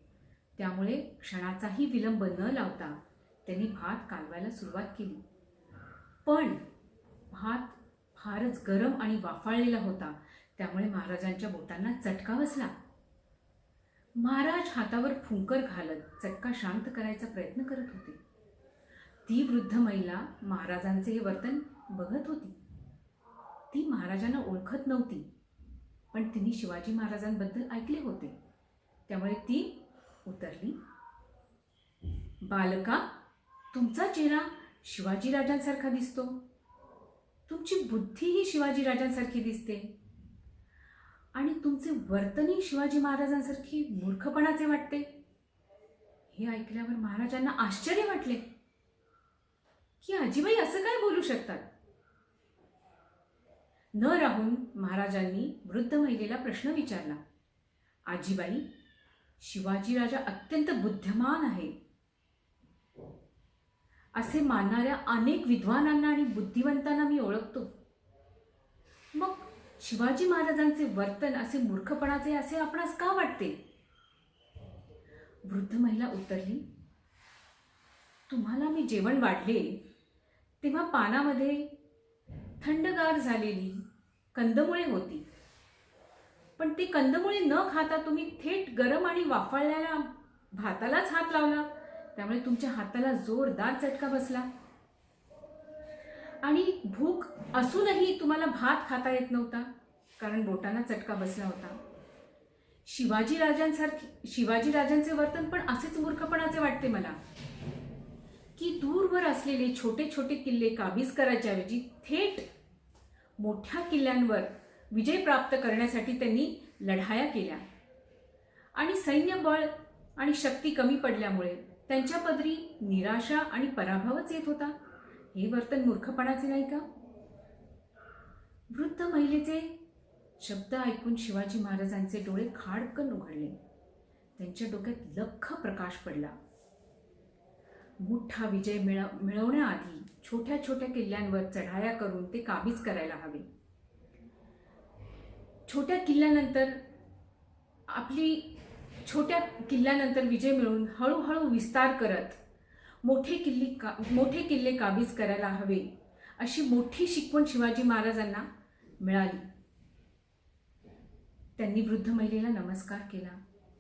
त्यामुळे क्षणाचाही विलंब न लावता त्यांनी भात कालवायला सुरुवात केली. पण भात फारच गरम आणि वाफाळलेला होता, त्यामुळे महाराजांच्या बोटांना चटका बसला. महाराज हातावर फुंकर घालत चटका शांत करायचा प्रयत्न करत होते. ती वृद्ध महिला महाराजांचे हे वर्तन बघत होती. ती महाराजांना ओळखत नव्हती, पण तिने शिवाजी महाराजांबद्दल ऐकले होते, त्यामुळे ती उतरली. बालका, तुमचा चेहरा शिवाजीराजांसारखा दिसतो. तुमची बुद्धीही शिवाजीराजांसारखी दिसते आणि तुमचे वर्तनही शिवाजी महाराजांसारखी मूर्खपणाचे वाटते. हे ऐकल्यावर महाराजांना आश्चर्य वाटले की आजीबाई असं काय बोलू शकतात. न राहून महाराजांनी वृद्ध महिलेला प्रश्न विचारला. आजीबाई, शिवाजीराजा अत्यंत बुद्धिमान आहे असे मानणाऱ्या अनेक विद्वानांना आणि बुद्धिवंतांना मी ओळखतो. मग शिवाजी महाराजांचे वर्तन असे मूर्खपणाचे असे आपणास का वाटते? वृद्ध महिला उत्तरली, तुम्हाला मी जेवण वाढले तेव्हा पानामध्ये थंडगार झालेली कंदमुळे होती, पण ती कंदमुळे न खाता तुम्ही थेट गरम आणि वाफाळलेल्या भातालाच हात लावला, त्यामुळे तुमच्या हाताला जोरदार चटका बसला. आणि भूक असूनही तुम्हाला भात खाता येत नव्हता, कारण बोटांना चटका बसला होता. शिवाजीराजांचे वर्तन पण असेच मूर्खपणाचे वाटते मला की दूरवर असलेले छोटे छोटे किल्ले काबीज करायच्या ऐवजी थेट मोठ्या किल्ल्यांवर विजय प्राप्त करण्यासाठी त्यांनी लढाया केल्या आणि सैन्यबळ आणि शक्ती कमी पडल्यामुळे त्यांच्या पदरी निराशा आणि पराभवच येत होता. हे वर्तन मूर्खपणाचे नाही का? वृद्ध महिलेचे शब्द ऐकून शिवाजी महाराजांचे डोळे खाडकन उघडले. त्यांच्या डोक्यात लख्ख प्रकाश पडला. मोठा विजय मिळवण्याआधी छोट्या छोट्या किल्ल्यांवर चढाया करून ते काबीज करायला हवे. छोट्या किल्ल्यानंतर विजय मिळवून हळूहळू विस्तार करत मोठे किल्ले काबीज करायला हवे, अशी मोठी शिकवण शिवाजी महाराजांना मिळाली. त्यांनी वृद्ध महिलेला नमस्कार केला.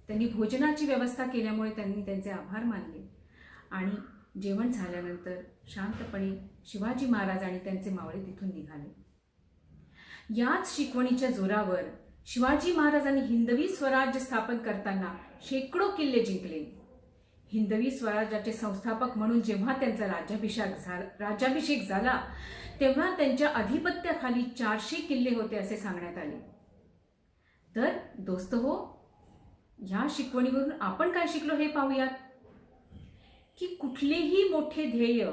त्यांनी भोजनाची व्यवस्था केल्यामुळे त्यांनी त्यांचे आभार मानले आणि जेवण झाल्यानंतर शांतपणे शिवाजी महाराज आणि त्यांचे मावळे तिथून निघाले. याच शिकवणीच्या जोरावर शिवाजी महाराजांनी हिंदवी स्वराज्य स्थापन करताना शेकडो किल्ले जिंकले. हिंदवी स्वराज्याचे संस्थापक म्हणून जेव्हा त्यांचा राज्याभिषेक झाला तेव्हा त्यांच्या अधिपत्याखाली 400 किल्ले होते असे सांगण्यात आले. तर दोस्त हो, ह्या शिकवणीवरून आपण काय शिकलो हे पाहूयात की कुठलेही मोठे ध्येय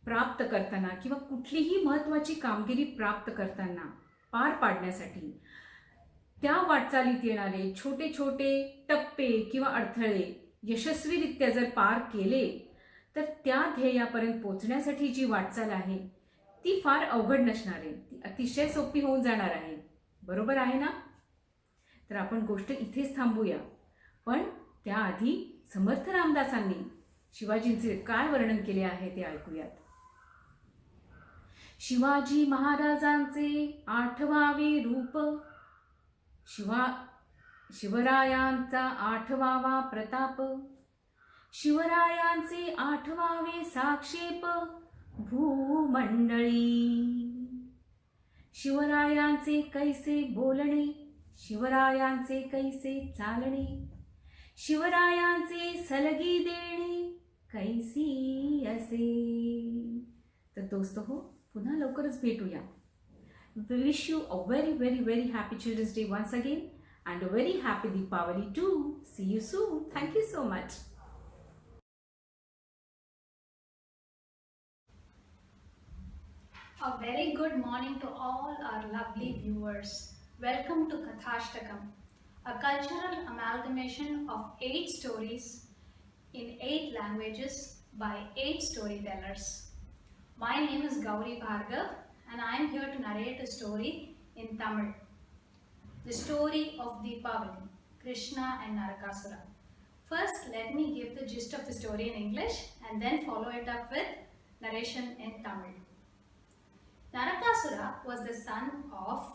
प्राप्त करताना किंवा कुठलीही महत्त्वाची कामगिरी प्राप्त करताना पार पाडण्यासाठी त्या वाटचालीत येणारे छोटे छोटे टप्पे किंवा अडथळे यशस्वीरित्या जर पार केले तर त्या ध्येयापर्यंत पोहोचण्यासाठी जी वाटचाल आहे ती फार अवघड नसणार आहे, ती अतिशय सोपी होऊन जाणार आहे. बरोबर आहे ना? तर आपण गोष्ट इथेच थांबूया, पण त्याआधी समर्थ रामदासांनी शिवाजींचे काय वर्णन केले आहे ते ऐकूयात. शिवाजी महाराजांचे 8वावे रूप, शिवरायांचा 8वावा प्रताप, शिवरायांचे 8वावे साक्षेप भूमंडळी, शिवरायांचे कैसे बोलणे, शिवरायांचे कैसे चालणे, शिवरायांचे सलगी देणे कैसी असे. तर दोस्त हो, पुन्हा लवकरच भेटूया. We wish you a very, very, very happy Children's Day once again and a very happy Deepavali too. See you soon. Thank you so much. A very good morning to all our lovely viewers. Welcome to Kathashtakam, a cultural amalgamation of 8 stories in 8 languages by 8 storytellers. My name is Gauri Bhargav and I am here to narrate a story in Tamil. The story of Deepavali, Krishna and Narakasura. First, let me give the gist of the story in English and then follow it up with narration in Tamil. Narakasura was the son of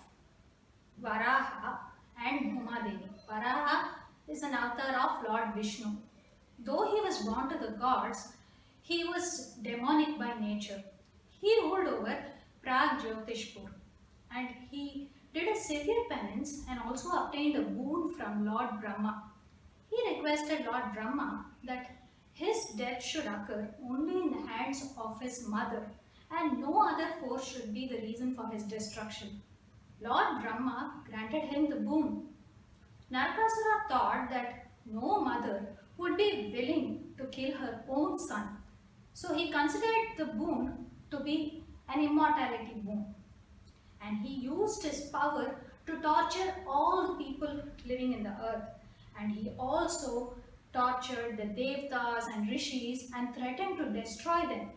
Varaha and Bhumadevi. Varaha is an avatar of Lord Vishnu. Though he was born to the gods, he was demonic by nature. He ruled over Pragjyotishpur and he did a severe penance and also obtained a boon from Lord Brahma. He requested Lord Brahma that his death should occur only in the hands of his mother and no other force should be the reason for his destruction. Lord Brahma granted him the boon. Narakasura thought that no mother would be willing to kill her own son. So he considered the boon to be an immortality boon. And he used his power to torture all the people living in the earth. And he also tortured the Devtas and Rishis and threatened to destroy them.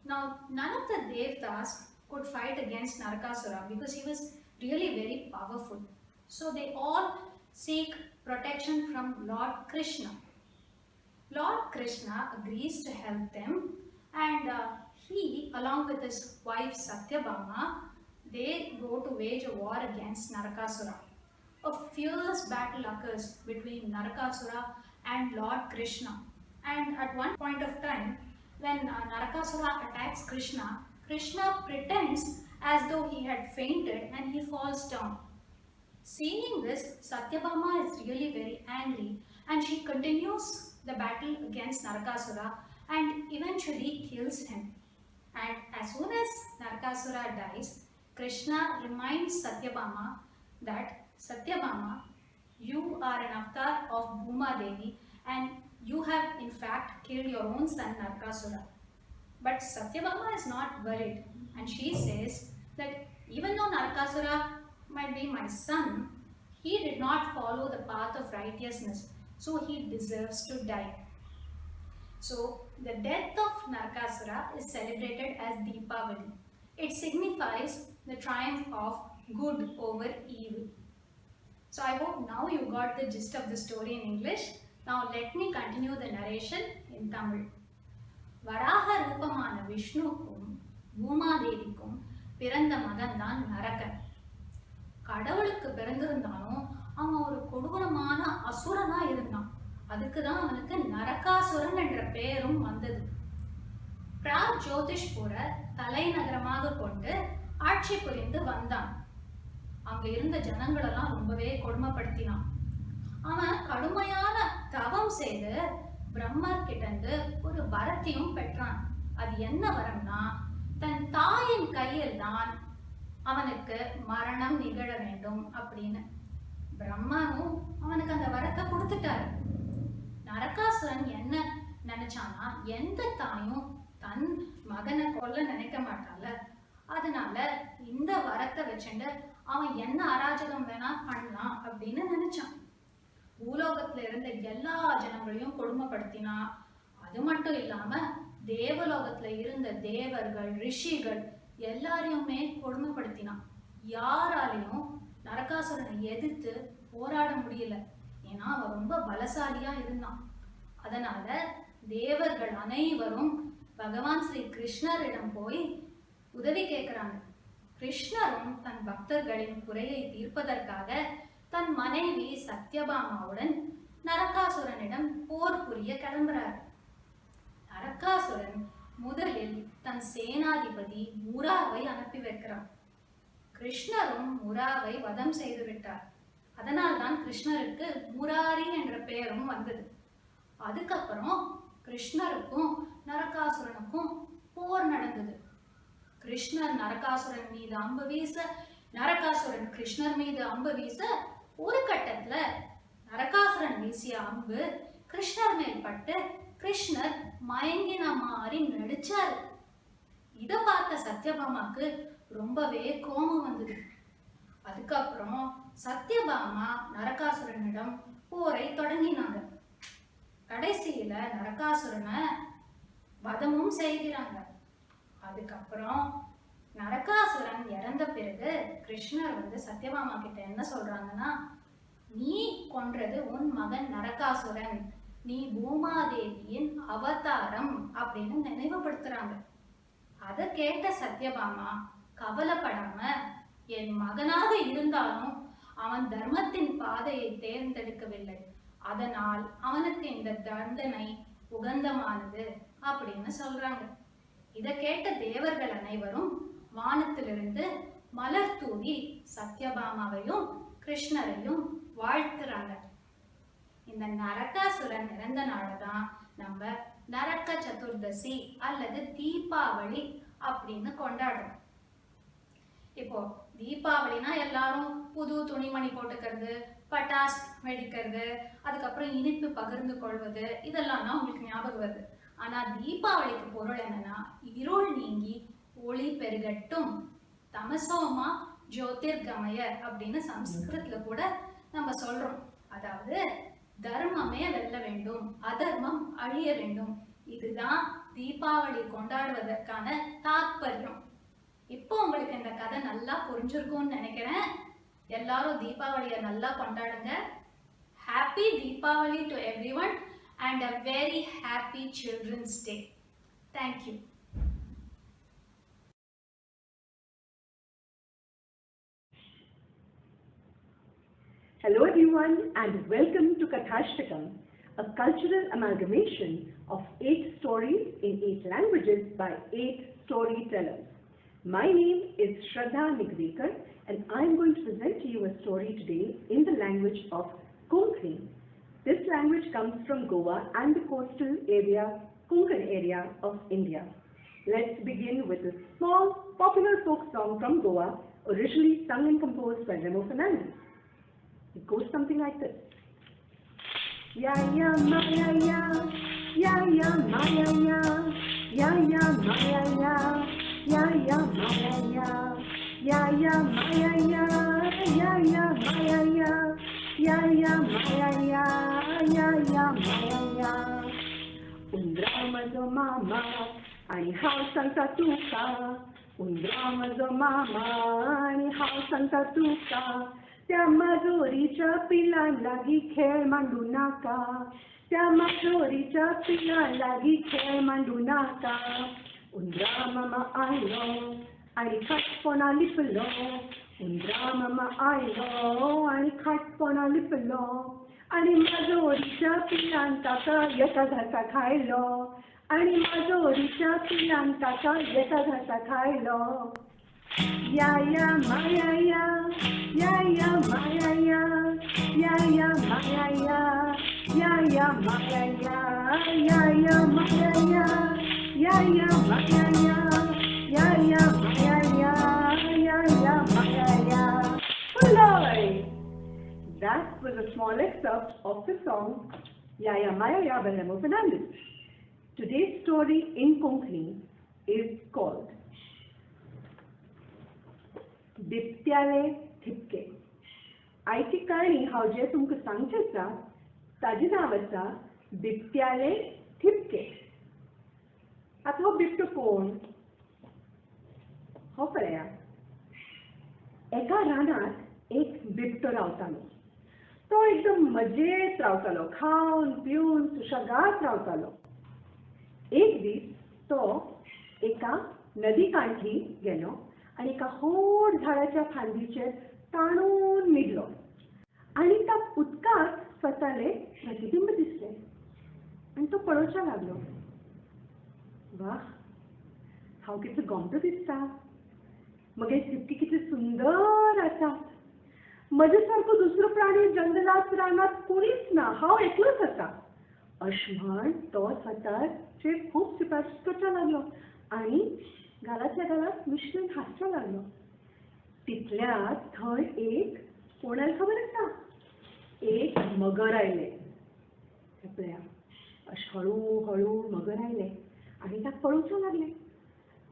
Now, none of the Devtas could fight against Narakasura because he was really very powerful. So they all seek protection from Lord Krishna. Lord Krishna agrees to help them and he, along with his wife Satyabhama, they go to wage a war against Narakasura. A fierce battle occurs between Narakasura and Lord Krishna. And at one point of time, when Narakasura attacks Krishna, Krishna pretends as though he had fainted and he falls down. Seeing this, Satyabhama is really very angry and she continues the battle against Narakasura and eventually kills him. And as soon as Narakasura dies, Krishna reminds Satyabhama that Satyabhama, you are an avatar of Bhuma Devi and you have in fact killed your own son Narakasura. But Satyabhama is not worried and she says that even though Narakasura might be my son, he did not follow the path of righteousness, so he deserves to die. So the death of Narakasura is celebrated as Deepavali. It signifies the triumph of good over evil. So I hope now you got the gist of the story in English. Now let me continue the narration in Tamil. Varaha Rupamana Vishnukum Bhumadevikum பிறந்த மகன்தான் நரகன். கடவுளுக்கு பிறந்திருந்தாலும் அவன் ஒரு கொடூரமான அசுரனா இருந்தான். அதுக்கு தான் அவனுக்கு நரகாசுரன் என்ற பெயரும் வந்தது. ஜோதிஷ்புர தலைநகரமாக கொண்டு ஆட்சி புரிந்து வந்தான். அங்க இருந்த ஜனங்களெல்லாம் ரொம்பவே கொடுமைப்படுத்தினான். அவன் கடுமையான தவம் செய்து பிரம்மர் கிட்ட இருந்து ஒரு வரத்தையும் பெற்றான். அது என்ன வரம்னா, தன் தாயின் கையில் தான் அவனுக்கு மரணம் நிகழ வேண்டும் அப்படின்னு. பிரம்மாவும் அவனுக்கு அந்த வரத்தை கொடுத்துட்டாரு. நரகாசுரன் என்ன நினைச்சானா, எந்த தாயும் தன் மகனை கொல்ல நினைக்க மாட்டால, அதனால இந்த வரத்தை வச்சுட்டு அவன் என்ன அராஜகம் வேணா பண்ணலாம் அப்படின்னு நினைச்சான். பூலோகத்துல இருந்த எல்லா ஜனங்களையும் கொடுமைப்படுத்தினா. அது மட்டும் இல்லாம தேவலோகத்துல இருந்த தேவர்கள், ரிஷிகள் எல்லாரையுமே கொடுமைப்படுத்தினான். யாராலையும் நரகாசுரனை எதிர்த்து போராட முடியல. ஏன்னா அவன் ரொம்ப பலசாலியா இருந்தான். அதனால தேவர்கள் அனைவரும் பகவான் ஸ்ரீ கிருஷ்ணரிடம் போய் உதவி கேட்கிறாங்க. கிருஷ்ணரும் தன் பக்தர்களின் குறையை தீர்ப்பதற்காக தன் மனைவி சத்யபாமாவுடன் நரகாசுரனிடம் போர் புரிய கிளம்புறார். நரகாசுரன் முதலில் தன் சேனாதிபதி முராவை அனுப்பி வைக்கிறான். கிருஷ்ணரும் முராவை வதம் செய்து விட்டார். அதனால்தான் கிருஷ்ணருக்கு முராரி என்ற பெயரும் வந்தது. அதுக்கப்புறம் கிருஷ்ணருக்கும் நரகாசுரனுக்கும் போர் நடந்தது. கிருஷ்ணர் நரகாசுரன் மீது அம்பு வீச, நரகாசுரன் கிருஷ்ணர் மீது அம்பு வீச, ஒரு கட்டத்துல நரகாசுரன் வீசிய அம்பு கிருஷ்ணர் மேல் பட்டு கிருஷ்ணர் மயங்கின மாதிரி நடிச்சாரு. இத பார்த்த சத்யபாமாக்கு ரொம்பவே கோபம் வந்தது. அதுக்கப்புறம் சத்யபாமா நரகாசுரனிடம் போரை தொடங்கினாங்க. கடைசியில நரகாசுரனை வதமும் செய்கிறாங்க. அதுக்கப்புறம் நரகாசுரன் இறந்த பிறகு கிருஷ்ணர் வந்து சத்யபாமா கிட்ட என்ன சொல்றாங்கன்னா, நீ கொன்றது உன் மகன் நரகாசுரன், நீ பூமாதேவியின் அவதாரம் அப்படின்னு நினைவுபடுத்துறாங்க. அதை கேட்ட சத்யபாமா கவலைப்படாம, என் மகனாக இருந்தாலும் அவன் தர்மத்தின் பாதையை தேர்ந்தெடுக்கவில்லை, அதனால் அவனுக்கு இந்த தண்டனை உகந்தமானது அப்படின்னு சொல்றாங்க. இதை கேட்ட தேவர்கள் அனைவரும் வானத்திலிருந்து மலர் தூவி சத்யபாமாவையும் கிருஷ்ணரையும் வாழ்த்துறாங்க. இந்த நரகாசுரன் இறந்த நாளதான் நம்ம நரக சதுர்தசி அல்லது தீபாவளி அப்படின்னு கொண்டாடுறோம். இப்போ தீபாவளினா எல்லாரும் புது துணிமணி போட்டுக்கிறது, பட்டாஸ் வெடிக்கிறது, அதுக்கப்புறம் இனிப்பு பகிர்ந்து கொள்வது, இதெல்லாம் தான் உங்களுக்கு ஞாபகம் வருது. ஆனா தீபாவளிக்கு பொருள் என்னன்னா, இருள் நீங்கி ஒளி பெருகட்டும், தமசோமா ஜோதிர்கமய அப்படின்னு சம்ஸ்கிருதத்துல கூட நம்ம சொல்றோம். அதாவது தர்மமே வெல்ல வேண்டும், அதர்மம் அழிய வேண்டும். இதுதான் தீபாவளி கொண்டாடுவதற்கான தாற்பயம். இப்போ உங்களுக்கு இந்த கதை நல்லா புரிஞ்சிருக்கும்னு நினைக்கிறேன். எல்லாரும் தீபாவளியை நல்லா கொண்டாடுங்க. Happy Deepavali to everyone and a very happy Children's Day. Thank you. Hello everyone and welcome to Kathashtakam, a cultural amalgamation of 8 stories in 8 languages by 8 storytellers. My name is Shraddha Nigvikar and I am going to present to you a story today in the language of Konkani. This language comes from Goa and the coastal area, Konkan area of India. Let's begin with a small popular folk song from Goa, originally sung and composed by Remo Fernandez. It goes something like this. Ya ya maya ya, ya ya maya ya, ya ya maya ya, ya ya maya ya, ya ya maya ya, ya ya maya ya, ya ya maya ya, ya ya maya ya. Undrama zo mama, ani hausanta tuka. Undrama zo mama, ani hausanta tuka. त्या माजोरीच्या पिलांलागी खेळ मांडू नाका, त्या माजोरीच्या पिलांलागी खेळ मांडू नाका. उंदरा मामा आयलो आणि खाटपोना लिपलो, उंदरा मामा आयलो आणि खाटपोना लिपलो, आणि माजोरीच्या पिलांचा एका घासा खायलो, आणि माजोरीच्या पिलांक ताका येता घाता खायलो. या या माया या, या या माया या, या या माया या, या या माया या, या या माया या, या या माया या, या या माया या, या या माया ya. Hulloy! That was a small excerpt of the song Ya Ya Maya Ya by Remo Fernandez. Today's story in Konkani is called बिबट्याले ठिपके. आयची काणी हांव जे तुमकां सांगचें आसा ताजें नांव आसा बिबट्याले ठिपके. आतां हो बिबटो कोण? हो पळया, एका रानात एक बिबटो रावतालो. तो एकदम मजेत रावतालो, खावन पिवन सुशेगाद रावतालो. एक दीस तो एका नदी कांठी गेलो आणि एका व्हड झाडाच्या फांदीचेर ताणून न्हिदलो आणि त्या उदकांत स्वताले प्रतिबिंब दिसले आणि तो पळोवचा लागलो. वा, हांव कितलो गमतो दिसता. मगे ठिपके कितले सुंदर आसात. म्हजे सारको दुसरो प्राणी जंगलात रानात कोणीच ना, हांव एकलोच आसा. अशें म्हण तो स्वताचे खूब शिफारस करचा लागलो आणि गालातल्या गालात मिश्रण हांसचा लागलो. तितल्यात थंय एक कोण आयलें खबर आसा? एक मगर आयलें. पळया, अशें हळू हळू मगर आयलें आणि ताका पळोवचें लागलें.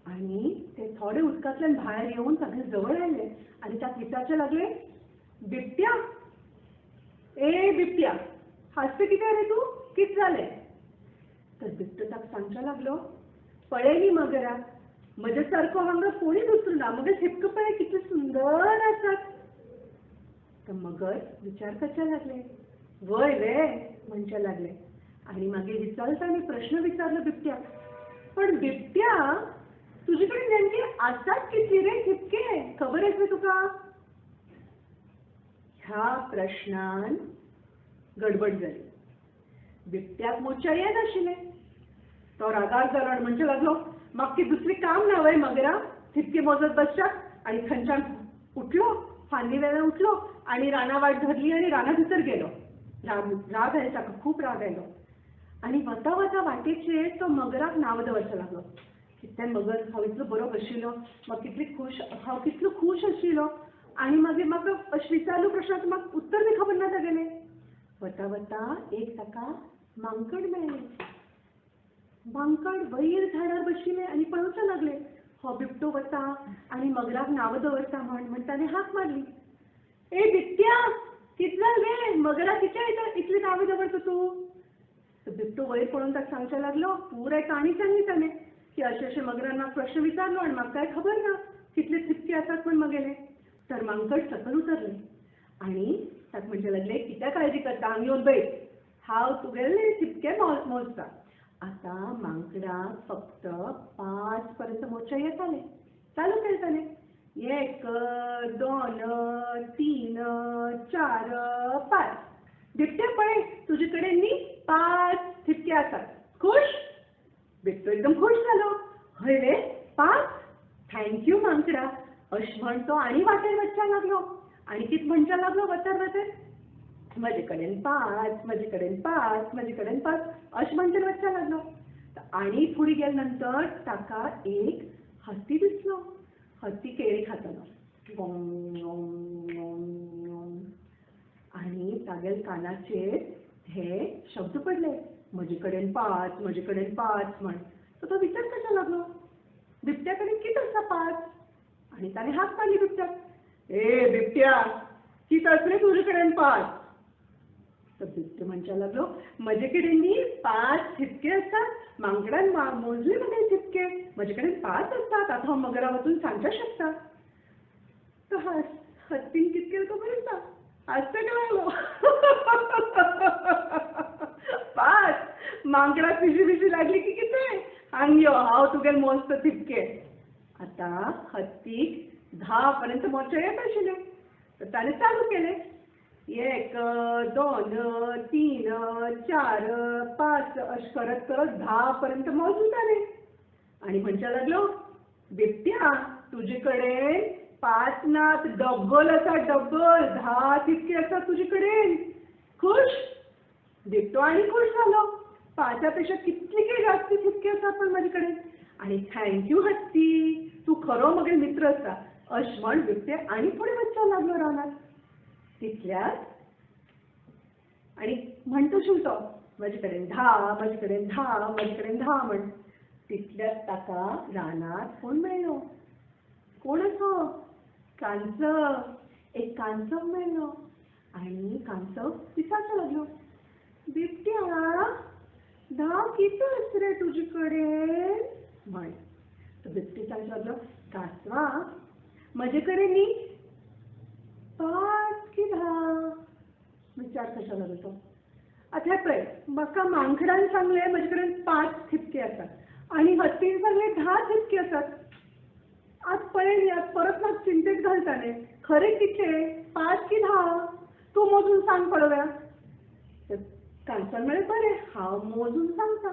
आणि ते थोडे उदकांतल्यान भायर येवन ताचे जवळ आयले आणि ताका विचारचें लागले, बिबट्या, ए बिबट्या, हांसता कितें रे तूं? कितें जालें? तर बिबटो ताका सांगचो लागलो, पळय न्ही मगरा, म्हजे सारको हांगा कोणी दुसरो ना. मगे ठिपके पळय कितले सुंदर आसात. तर मगर विचार करचे लागले. वय रे म्हणचे लागले. आणि मागीर विचारताना प्रश्न विचारलो बिबट्याक, पण बिबट्या, तुजे कडेन नेमके आसात कितली रे ठिपके? खबर आसा तुका? ह्या प्रश्नान गडबड जाली. बिबट्याक मोडचें येनाशिल्लें. तो रागार जालो आनी म्हणचे लागलो, म्हाका कितें दुसरें काम ना वय मगरा ठिपके मोजत बसच्याक? आणि थंयच्यान उठलो, फांदी वेल्यान उठलो आणि राना वाट धरली आणि राना भितर गेलो. राग आयलो ताका, खूब राग आयलो. आणि वता वता वाटेचेर तो मगराक नांव दवरचो लागलो. कितें मगर, हांव इतलो बरो बशिल्लो, हांव कितलो खूश आशिल्लो. आणि मागीर म्हाका अशें विचारलो प्रश्नाचें म्हाका उत्तर बी खबर ना तागेलें. वता वता एक ताका मांकड मेळ्ळें. मांकड वयर झाडार बशिल्लें आणि पळोवचें लागलें. हो बिबटो वता आणि मगराक नांव दवरता म्हण ताणें हाक मारली, ए बिबट्या, कितें जालें? मगराक कितें इतली नांवां दवरता तूं? बिबटो वयर पळोवन ताका सांगचें लागलो, पुराय काणी सांगली ताणें की अशें अशें मगरान म्हाका प्रश्न विचारलो आनी म्हाका कांय खबर ना कितले ठिपके आसात म्हण मगेलें. तर मांकड सकयल उतरलें आणि ताका म्हणचे लागलें, कित्याक काळजी करता, हांगा येवन बैठ, हांव तुगेले ठिपके मोजता. आतां मांकडाक फक्त 5 पर्यंत मोजचें येतालें. चालू केलें ताणें. 1, 2, 3, 4, 5. बिबट्या पळय, तुजे कडेन न्ही 5 ठिपके आसात. खुश? बिबटो एकदम खुश जालो. हय रे, 5? थँक्यू मांकडा. अशें म्हण तो आनी वाटेर वचचा लागलो. आणि कितें म्हणचा लागलो वतर वतर, म्हजे कडेन 5, म्हजे कडेन 5, म्हजे कडेन 5 अशें म्हणटा वचचा लागलो. आनी फुडें गेले नंतर ताका एक हत्ती दिसलो. हत्ती केळी खातालो. आणि तागेले कानाचेर हे शब्द पडले, म्हजे कडेन 5, म्हजे कडेन 5 म्हण. तो विचार करचा लागलो, बिबट्या कडेन कितें आसा 5? आणि ताणें हाक मारली बिबट्याक, ए बिबट्या, कितें आसा रे तुजे कडेन 5? तर बिबटो म्हणचा लागलो, म्हजे कडेन न्ही 5 ठिपके आसात. मांकडान मोजले मगे ठिपके, म्हजे कडेन 5 आसतात. आतां हांव मगरा वचून सांगच्या शकता. तर हत्तीन कितें केलें खबर आसा? हांसपाक लागलो. 5? मांकडाक पिशी लागली की कितें? हांग यो, हांव तुगेले मोजता ठिपके. आतां हत्तीक 10 पर्यंत मोजचें येत आशिल्लें. तर ताणें चालू केलें. 1 2 3 4 5 अश करत करत 10 पर्यंत मोजून आले आणि म्हणच्या लागलो, बिबट्या तुझ्याकडे 5 नात डबल असा डबल 10 ठिपके असतात तुझ्याकडे. खुश? बिबटो आणि खुश झालो. 5 पेक्षा किती जास्त ठिपके असतात पण माझ्याकडे. आणि थँक्यू हत्ती, तू खरो मग मित्र असता अश म्हण बिबटे आणि पुढे बच्चा लागलो राहणार तिथल्यात. आणि म्हणतो शुलतो, माझ्याकडे 10 माझ्याकडे 10 माझ्याकडे 10 म्हण. तिथल्यात ताका रानात कोण मेळलो. कोण असो? कांच. एक कांचव मेळलो आणि कांचव दिसायला लागलो. बिबट्या 10 किती असत रे तुझ्याकडे म्हण. तर बिबटी सांगू लागलो, कासवा माझ्याकडे नी 5 की 10. विचार कशाला लागतो. आता पळय, म्हाका मांकडान सांगले माझ्याकडे 5 ठिपके असतात आणि हत्तीन सांगले 10 ठिपके असतात. आज पळय आज परत मग चिंतेत घालताने खरे किती 5 की 10 तू मोजून सांग पळव्या. कांचन म्हणे बरे हांव मोजून सांगता.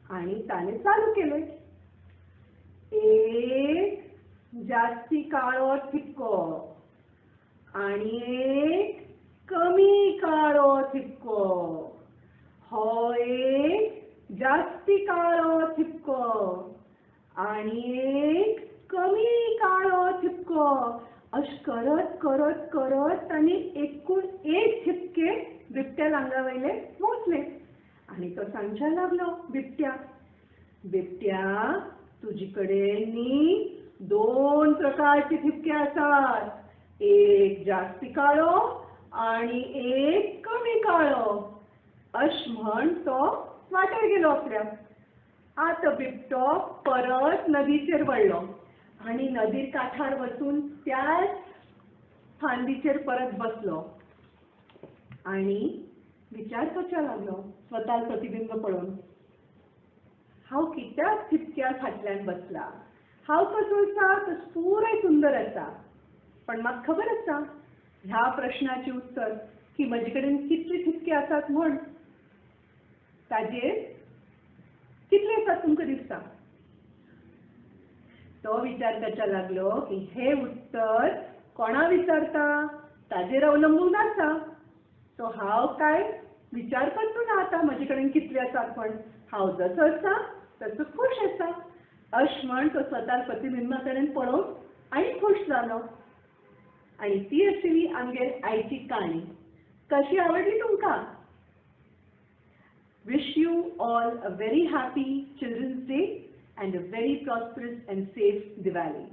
आणि ताने चालू केले. 1 जास्ती काळो ठिपको आणि 1 कमी काळो ठिपको. हो 1 जास्ती काळो ठिपको आणि 1 कमी काळो ठिपको. अश करत करत करत आणि एकूण 1 ठिपके बिबट्या लांगावयले मोजले. आणि तो सांगच्या लागलो, बिबट्या बिबट्या तुझीकडे नी 2 प्रकारचे ठिपके असतात. 1 जास्ती काळो आणि 1 कमी काळो. अश म्हण तो वाटेर गेलो आपल्या. आता बिबटो परत नदीचेर वळलो आणि नदीर काठार बसून त्याच फांदीचेर परत बसलो आणि विचार करचा लागलो स्वतः प्रतिबिंब पळोवन. हांव कित्याक ठिपक्या फाटल्यान बसला. हांव कसो आसा तसो पुराय सुंदर आसा. पण म्हाका खबर आसा ह्या प्रश्नाचे उत्तर की म्हजे कडेन कितले ठिपके आसात म्हण. ताजेर कितले आसात तुमकां दिसता. तो विचार करचा लागलो की हे उत्तर कोणा विचारता ताजेर अवलंबून आसा. तो हांव काय विचार करचो ना आता म्हजे कडेन कितले आसात पण. हांव जसो आसा तसो खूश आसा. अश म्हण तो स्वता प्रतिबिंबा कडेन पळोवन आनी खूश जालो. आणि ती आशिल्ली आमगेर आयची काणी. कशी आवडली तुमकां? Wish you all a very happy Children's Day and a very prosperous and safe Diwali.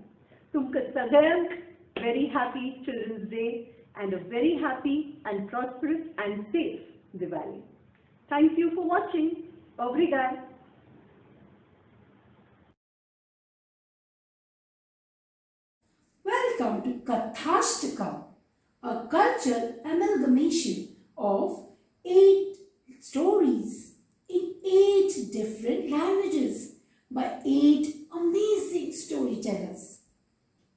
तुमकां सगळ्यांक very happy Children's Day and a very happy and prosperous and safe Diwali. Thank you for watching. Obrigado. Welcome to Kathashtakam, a cultural amalgamation of 8 stories in 8 different languages by 8 amazing storytellers.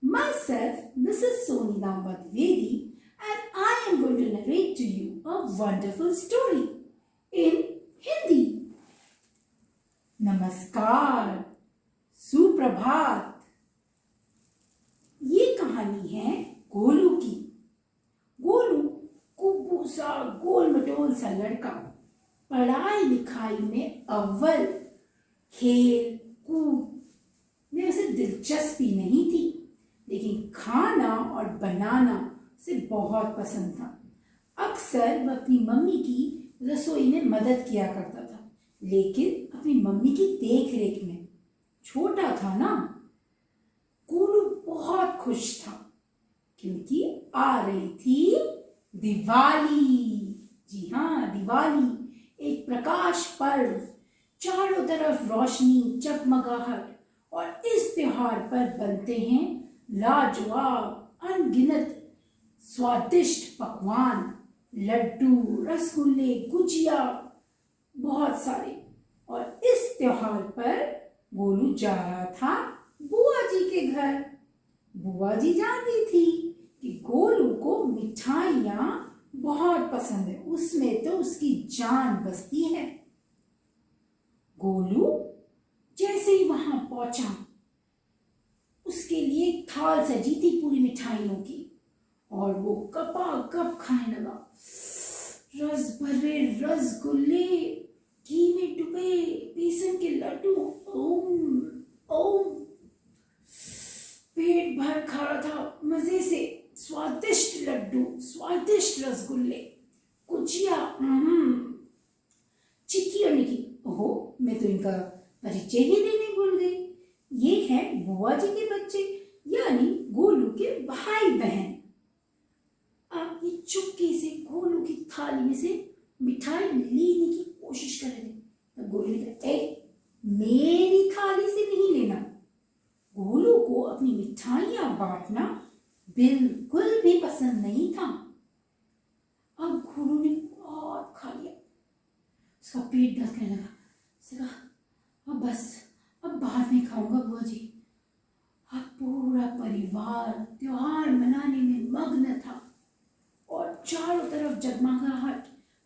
Myself, Mrs. Soni Damba Dwivedi, and I am going to narrate to you a wonderful story in Hindi. Namaskar, Suprabhat. ये कहानी है गोलू की। गोलू कुब्बू सा गोल मटोल सा लड़का, पढ़ाई लिखाई में अव्वल, खेल कूद में उसे दिलचस्पी नहीं थी, लेकिन खाना और बनाना उसे बहुत पसंद था। अक्सर वह अपनी मम्मी की रसोई में मदद किया करता था, लेकिन अपनी मम्मी की देख रेख में। छोटा था ना, गोलू बहुत खुश था क्योंकि आ रही थी दिवाली। जी हाँ, दिवाली, एक प्रकाश पर्व, चारों तरफ रोशनी जगमगाहट, और इस त्योहार पर बनते हैं लाजवाब अनगिनत स्वादिष्ट पकवान, लड्डू, रसगुल्ले, गुजिया, बहुत सारे। और इस त्योहार पर गोलू जा रहा था बुआ जी के घर। बुआ जी जानती थी कि गोलू को मिठाइयाँ बहुत पसंद है, उसमें तो उसकी जान बसती है। गोलू जैसे ही वहां पहुंचा, उसके लिए एक थाल सजी थी पूरी मिठाइयों की, और वो गपागप खाने लगा। रस भरे रसगुल्ले, घी में डुबे बेसन के लड्डू, ओम ओम। पेट भर खा रहा था मजे से, स्वादिष्ट लड्डू, स्वादिष्ट रसगुल्ले, गुजिया, चिक्की और निकी। ओहो, मैं तो इनका परिचय ही देने भूल गई। ये है बुआ जी के बच्चे, यानी गोलू के भाई बहन। अब ये चुपके से गोलू की थाली में से मिठाई लेने की कोशिश कर रहे थे। तब गोलू ने कहा, ए, मेरी थाली से नहीं लेना। गोलू को अपनी मिठाइयां बांटना बिल्कुल भी पसंद नहीं था। अब गोलू ने बहुत खा लिया, उसका पेट दर्द करने लगा। उसने कहा, अब बस, अब बाद में खाऊंगा बुआ जी। अब पूरा परिवार त्योहार मनाने में मग्न था और चारों तरफ जगमगाहट,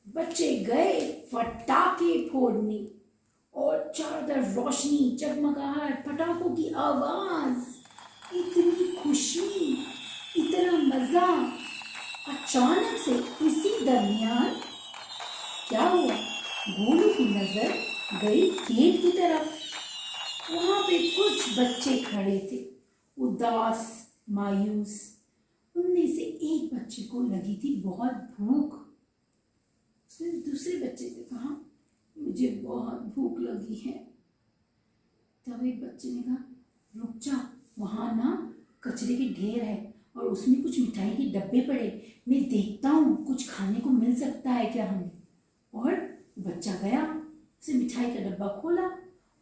बच्चे गए पटाखे फोड़ने और चारों तरफ रोशनी, जगमगाहट, पटाखों की आवाज, इतनी खुशी, इतना मजा। अचानक से इसी दरमियान क्या हुआ, गोलू की नजर गई गेट की तरफ। वहां पे कुछ बच्चे खड़े थे, उदास, मायूस। उनमें से एक बच्चे को लगी थी बहुत भूख। उसने दूसरे बच्चे से कहा, मुझे बहुत भूख लगी है। तब एक बच्चे ने कहा, रुक जा, वहां ना कचरे के ढेर है और उसमें कुछ मिठाई के डब्बे पड़े, मैं देखता हूँ कुछ खाने को मिल सकता है क्या हमें। और बच्चा गया, उसने मिठाई का डब्बा खोला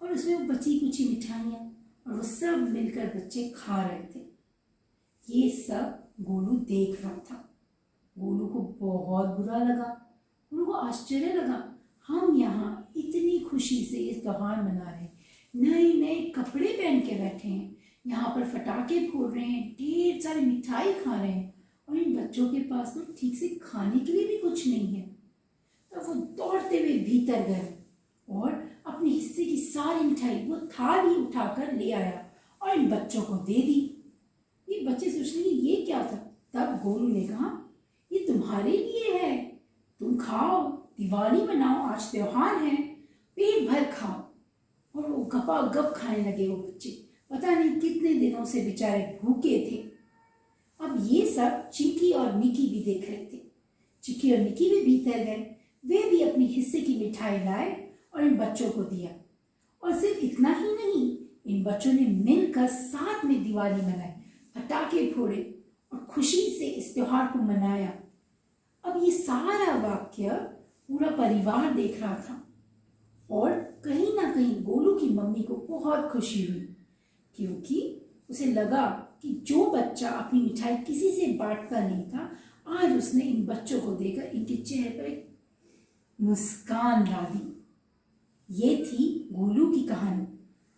और उसमें वो बची कुची मिठाइयाँ, और वो सब मिलकर बच्चे खा रहे थे। ये सब गोलू देख रहा था। गोलू को बहुत बुरा लगा, गोलू को आश्चर्य लगा, हम यहाँ इतनी खुशी से इस त्योहार मना रहे हैं, नए नए कपड़े पहन के बैठे हैं, यहाँ पर फटाके फोड़ रहे हैं, ढेर सारी मिठाई खा रहे हैं, और इन बच्चों के पास तो ठीक से खाने के लिए भी कुछ नहीं है। तो वो दौड़ते हुए भीतर गए और अपने हिस्से की सारी मिठाई वो थाली उठाकर ले आया और इन बच्चों को दे दी। ये बच्चे सोचने लगे, ये क्या था। तब गोलू ने कहा, ये तुम्हारे लिए है, तुम खाओ, दिवाली मनाओ, आज त्योहार है, पेट भर खाओ। और वो गपागप खाने लगे। वो बच्चे पता नहीं कितने दिनों से बेचारे भूखे थे। अब ये सब चिक्की और निकी भी देख रहे थे। चिक्की और निकी भी भीतर गए, वे भी अपने हिस्से की मिठाई लाए और इन बच्चों को दिया। और सिर्फ इतना ही नहीं, इन बच्चों ने मिलकर साथ में दिवाली मनाई, पटाखे फोड़े और खुशी से इस त्योहार को मनाया। अब ये सारा वाक्य पूरा परिवार देख रहा था और कहीं ना कहीं गोलू की मम्मी को बहुत खुशी हुई, क्योंकि उसे लगा कि जो बच्चा अपनी मिठाई किसी से बांटता नहीं था, आज उसने इन बच्चों को देकर इनके चेहरे पर एक मुस्कान ला दी। ये थी गोलू की कहानी।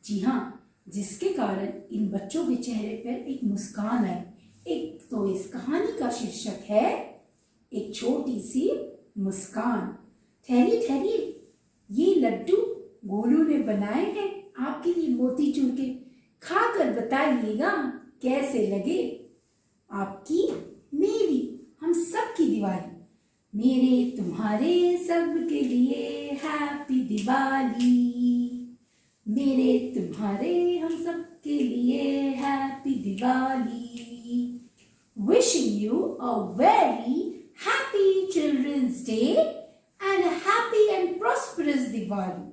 जी हाँ, जिसके कारण इन बच्चों के चेहरे पर एक मुस्कान आई। एक तो इस कहानी का शीर्षक है एक छोटी सी मुस्कान। ठहरिए ठहरिए, ये लड्डू गोलू ने बनाए हैं आपके लिए मोतीचूर के, खाकर बताइएगा कैसे लगे। आपकी, मेरी, हम सब की दिवाली, मेरे तुम्हारे सब के लिए हैप्पी दिवाली, मेरे तुम्हारे हम सब के लिए happy Diwali. Wishing you a very happy Children's Day and a happy and prosperous Diwali.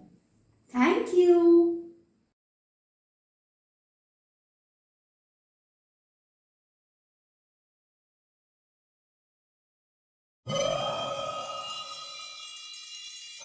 Thank you.